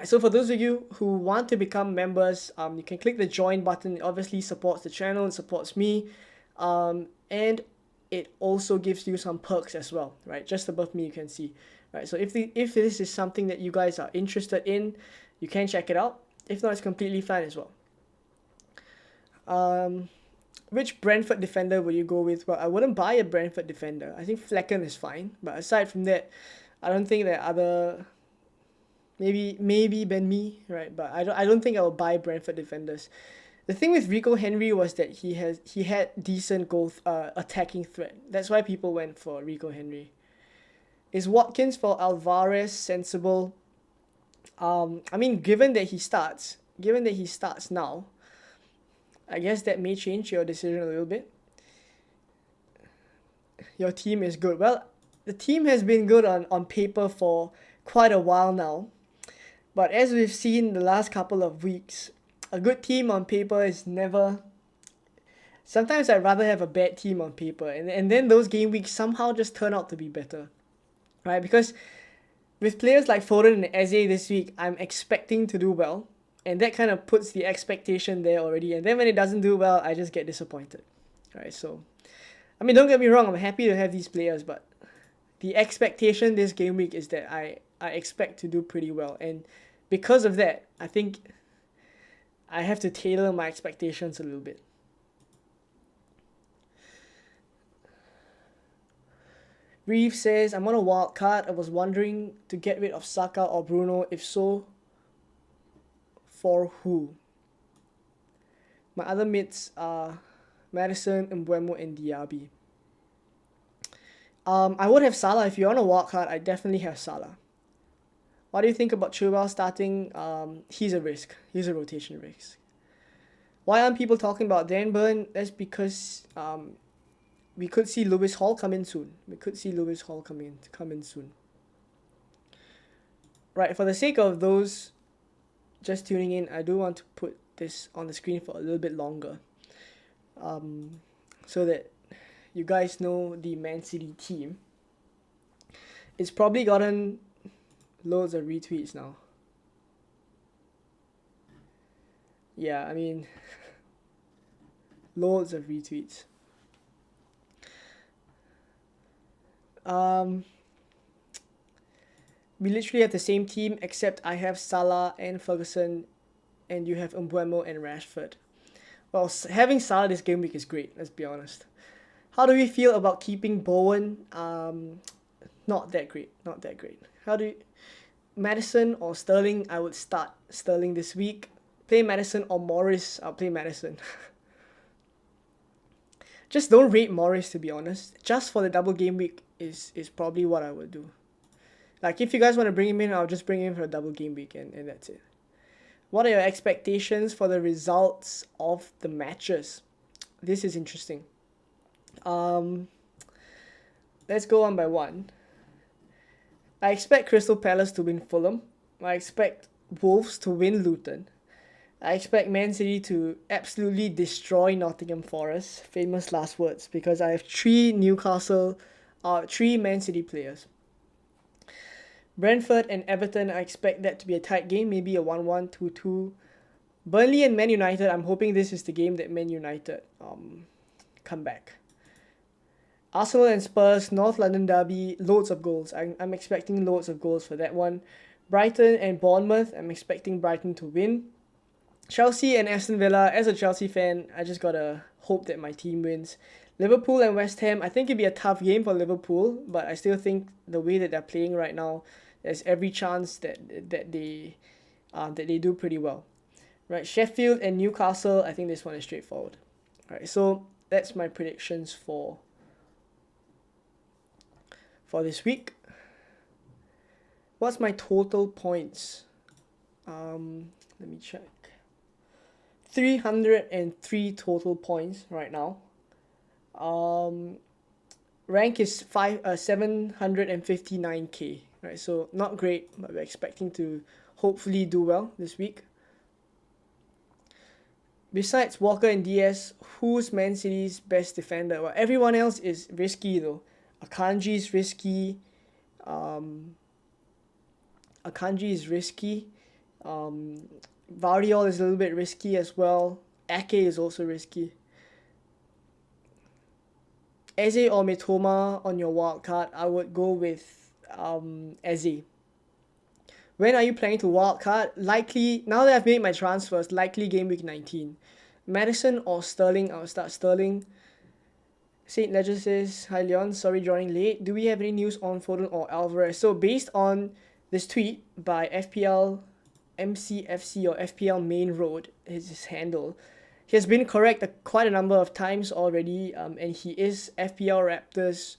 So for those of you who want to become members, you can click the join button. It obviously supports the channel, it supports me, and it also gives you some perks as well, right? Just above me you can see, right? So if this is something that you guys are interested in, you can check it out. If not, it's completely fine as well. Which Brentford defender will you go with? Well, I wouldn't buy a Brentford defender. I think Flecken is fine, but aside from that, I don't think there are other. Maybe Ben Mee, right? But I don't think I will buy Brentford defenders. The thing with Rico Henry was that he had decent goal attacking threat. That's why people went for Rico Henry. Is Watkins for Alvarez sensible? I mean, given that he starts now, I guess that may change your decision a little bit. Your team is good. Well, the team has been good on paper for quite a while now. But as we've seen the last couple of weeks, a good team on paper is never... Sometimes I'd rather have a bad team on paper. And then those game weeks somehow just turn out to be better. Right? Because with players like Foden and Eze this week, I'm expecting to do well. And that kind of puts the expectation there already. And then when it doesn't do well, I just get disappointed. Right? So, I mean, don't get me wrong. I'm happy to have these players. But the expectation this game week is that I expect to do pretty well. And because of that, I think I have to tailor my expectations a little bit. Reeve says, I'm on a wild card. I was wondering to get rid of Saka or Bruno. If so, for who? My other mids are Madison, Mbeumo, and Diaby. I would have Salah. If you're on a wild card, I definitely have Salah. What do you think about Chilwell starting? He's a risk. He's a rotation risk. Why aren't people talking about Dan Burn? That's because we could see Lewis Hall come in soon. Come in soon. Right, for the sake of those just tuning in, I do want to put this on the screen for a little bit longer. So that you guys know the Man City team. It's probably gotten loads of retweets now. Yeah, I mean, loads of retweets. We literally have the same team, except I have Salah and Ferguson, and you have Mbeumo and Rashford. Well, having Salah this game week is great, let's be honest. How do we feel about keeping Bowen? Not that great. How do you... Madison or Sterling? I would start Sterling this week. Play Madison or Morris? I'll play Madison. Just don't rate Morris, to be honest. Just for the double game week is probably what I would do. Like, if you guys want to bring him in, I'll just bring him for a double game week and that's it. What are your expectations for the results of the matches? This is interesting. Let's go one by one. I expect Crystal Palace to win Fulham. I expect Wolves to win Luton. I expect Man City to absolutely destroy Nottingham Forest. Famous last words, because I have three Man City players. Brentford and Everton, I expect that to be a tight game, maybe a 1-1, 2-2. Burnley and Man United, I'm hoping this is the game that Man United come back. Arsenal and Spurs, North London derby, loads of goals. I'm expecting loads of goals for that one. Brighton and Bournemouth, I'm expecting Brighton to win. Chelsea and Aston Villa, as a Chelsea fan, I just gotta hope that my team wins. Liverpool and West Ham, I think it'd be a tough game for Liverpool, but I still think the way that they're playing right now, there's every chance that they do pretty well. Right, Sheffield and Newcastle, I think this one is straightforward. Alright, so that's my predictions for for this week. What's my total points? Let me check. 303 total points right now. Rank is 759k, right? So not great, but we're expecting to hopefully do well this week. Besides Walker and DS, who's Man City's best defender? Well, everyone else is risky though. Akanji is risky. Akanji is risky. Vardiol is a little bit risky as well. Ake is also risky. Eze or Mitoma on your wildcard, I would go with Eze. When are you planning to wildcard? Likely, now that I've made my transfers, likely game week 19. Madison or Sterling? I'll start Sterling. Saint Ledger says, hi Leon, sorry joining late. Do we have any news on Foden or Alvarez? So based on this tweet by FPL MCFC or FPL Main Road, his handle, he has been correct quite a number of times already, and he is FPL Raptors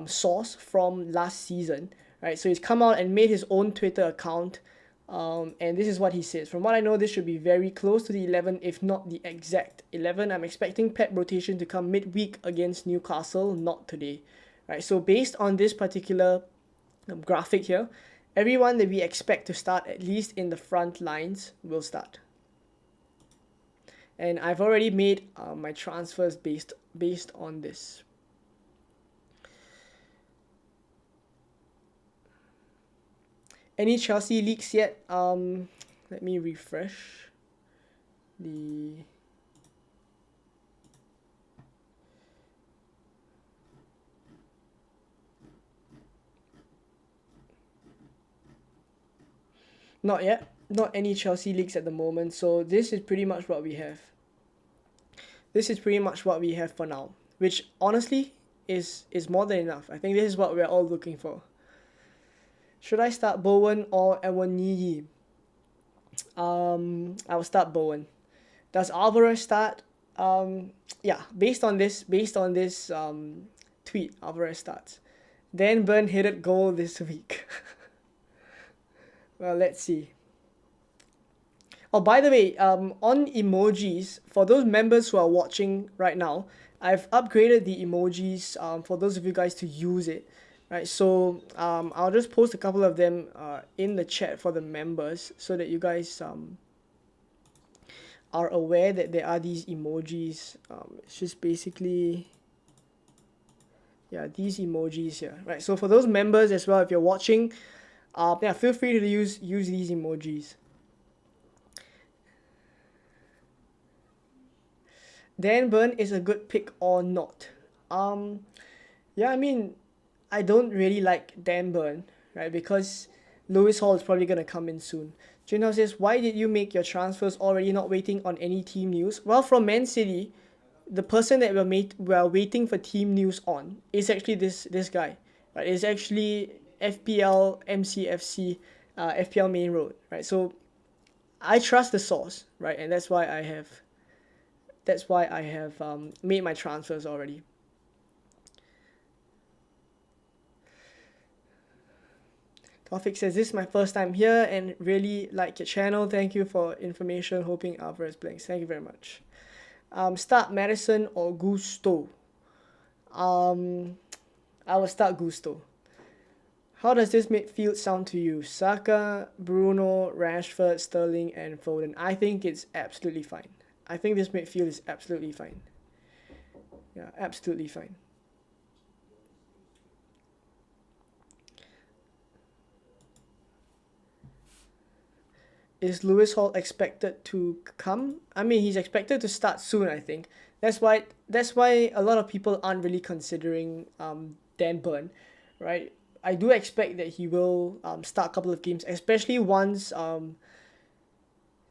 source from last season, right? So he's come out and made his own Twitter account, and this is what he says. From what I know, this should be very close to the 11, if not the exact 11. I'm expecting Pep rotation to come midweek against Newcastle, not today, right? So based on this particular graphic here, everyone that we expect to start at least in the front lines will start. And I've already made my transfers based on this. Any Chelsea leaks yet? Let me refresh the. Not yet. Not any Chelsea leaks at the moment. So this is pretty much what we have. This is pretty much what we have for now, which honestly is more than enough. I think this is what we're all looking for. Should I start Bowen or Ewaniyi? I will start Bowen. Does Alvarez start? Yeah, based on this tweet, Alvarez starts. Dan Burn hit a goal this week. Well, let's see. Oh, by the way, on emojis, for those members who are watching right now, I've upgraded the emojis for those of you guys to use it, right? So I'll just post a couple of them in the chat for the members so that you guys are aware that there are these emojis. It's just basically, yeah, these emojis here, right? So for those members as well, if you're watching, yeah, feel free to use these emojis. Dan Burn is a good pick or not? Yeah, I mean, I don't really like Dan Burn, right? Because Lewis Hall is probably going to come in soon. Jinhao says, why did you make your transfers already, not waiting on any team news? Well, from Man City, the person that we're waiting for team news on is actually this guy, right? It's actually FPL MCFC, FPL Main Road, right? So I trust the source, right? And that's why I have made my transfers already. Tawfiq says, this is my first time here and really like your channel. Thank you for information. Hoping Alvarez blanks. Thank you very much. Start Madison or Gusto? I will start Gusto. How does this midfield sound to you? Saka, Bruno, Rashford, Sterling, and Foden. I think it's absolutely fine. I think this midfield is absolutely fine. Yeah, absolutely fine. Is Lewis Hall expected to come? I mean, he's expected to start soon, I think. That's why a lot of people aren't really considering Dan Burn, right? I do expect that he will start a couple of games, especially once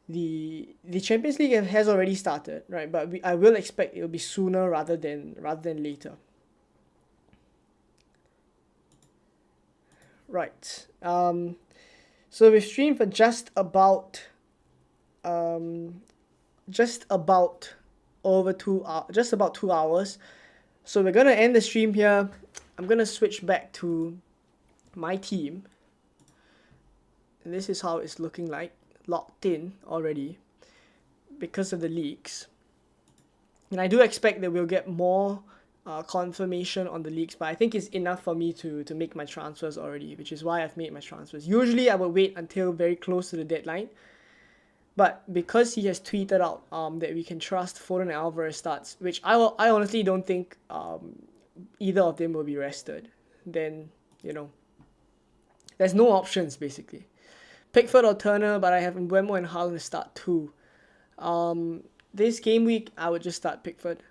the Champions League has already started, right? But I will expect it will be sooner rather than later. Right. So we've streamed for just about over 2 hours. So we're gonna end the stream here. I'm gonna switch back to my team. And this is how it's looking like, locked in already because of the leaks. And I do expect that we'll get more confirmation on the leaks, but I think it's enough for me to make my transfers already, which is why I've made my transfers. Usually I would wait until very close to the deadline, but because he has tweeted out that we can trust Foden and Alvarez starts, which I honestly don't think either of them will be rested, then, you know, there's no options basically. Pickford or Turner, but I have Mbeumo and Haaland to start too. This game week, I would just start Pickford.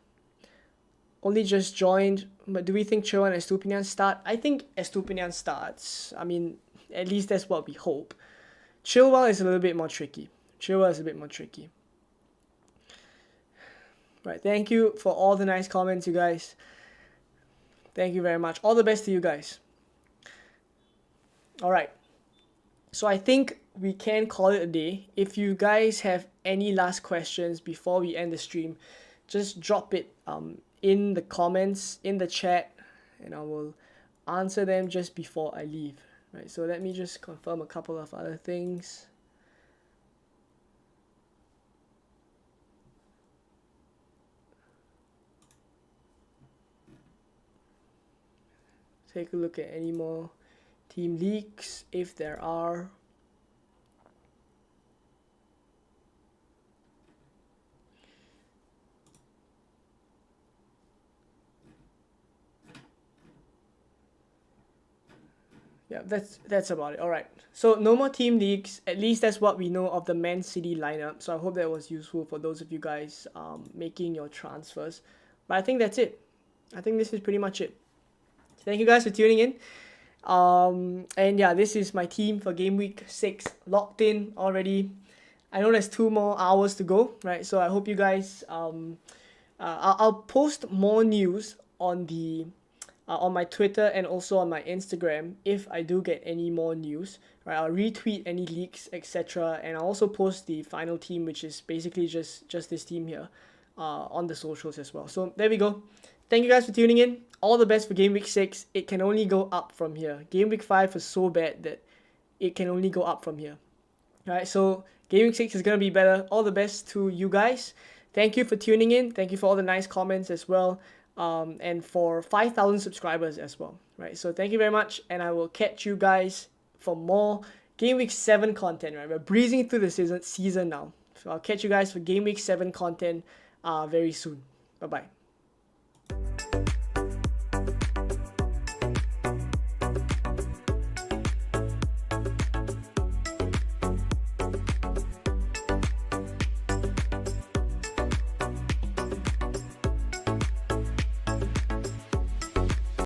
Only just joined, but do we think Chilwell and Estupinian start? I think Estupinian starts. I mean, at least that's what we hope. Chilwell is a little bit more tricky. Right, thank you for all the nice comments, you guys. Thank you very much. All the best to you guys. Alright. So I think we can call it a day. If you guys have any last questions before we end the stream, just drop it in the comments, in the chat, and I will answer them just before I leave. Right, so let me just confirm a couple of other things. Take a look at any more team leaks, if there are. Yeah, that's about it. All right. So no more team leaks. At least that's what we know of the Man City lineup. So I hope that was useful for those of you guys making your transfers. But I think that's it. I think this is pretty much it. Thank you guys for tuning in. And yeah, this is my team for game week 6, locked in already. I know there's 2 more hours to go, right? So I hope you guys I'll post more news on the on my Twitter and also on my Instagram if I do get any more news, right? I'll retweet any leaks, etc., and I'll also post the final team, which is basically just this team here, on the socials as well. So there we go. Thank you guys for tuning in. All the best for game week 6. It can only go up from here. Game week 5 was so bad that it can only go up from here. All right, so game week 6 is gonna be better. All the best to you guys. Thank you for tuning in. Thank you for all the nice comments as well. And for 5,000 subscribers as well, right? So thank you very much, and I will catch you guys for more Game Week 7 content, right? We're breezing through the season now. So I'll catch you guys for Game Week 7 content very soon. Bye-bye.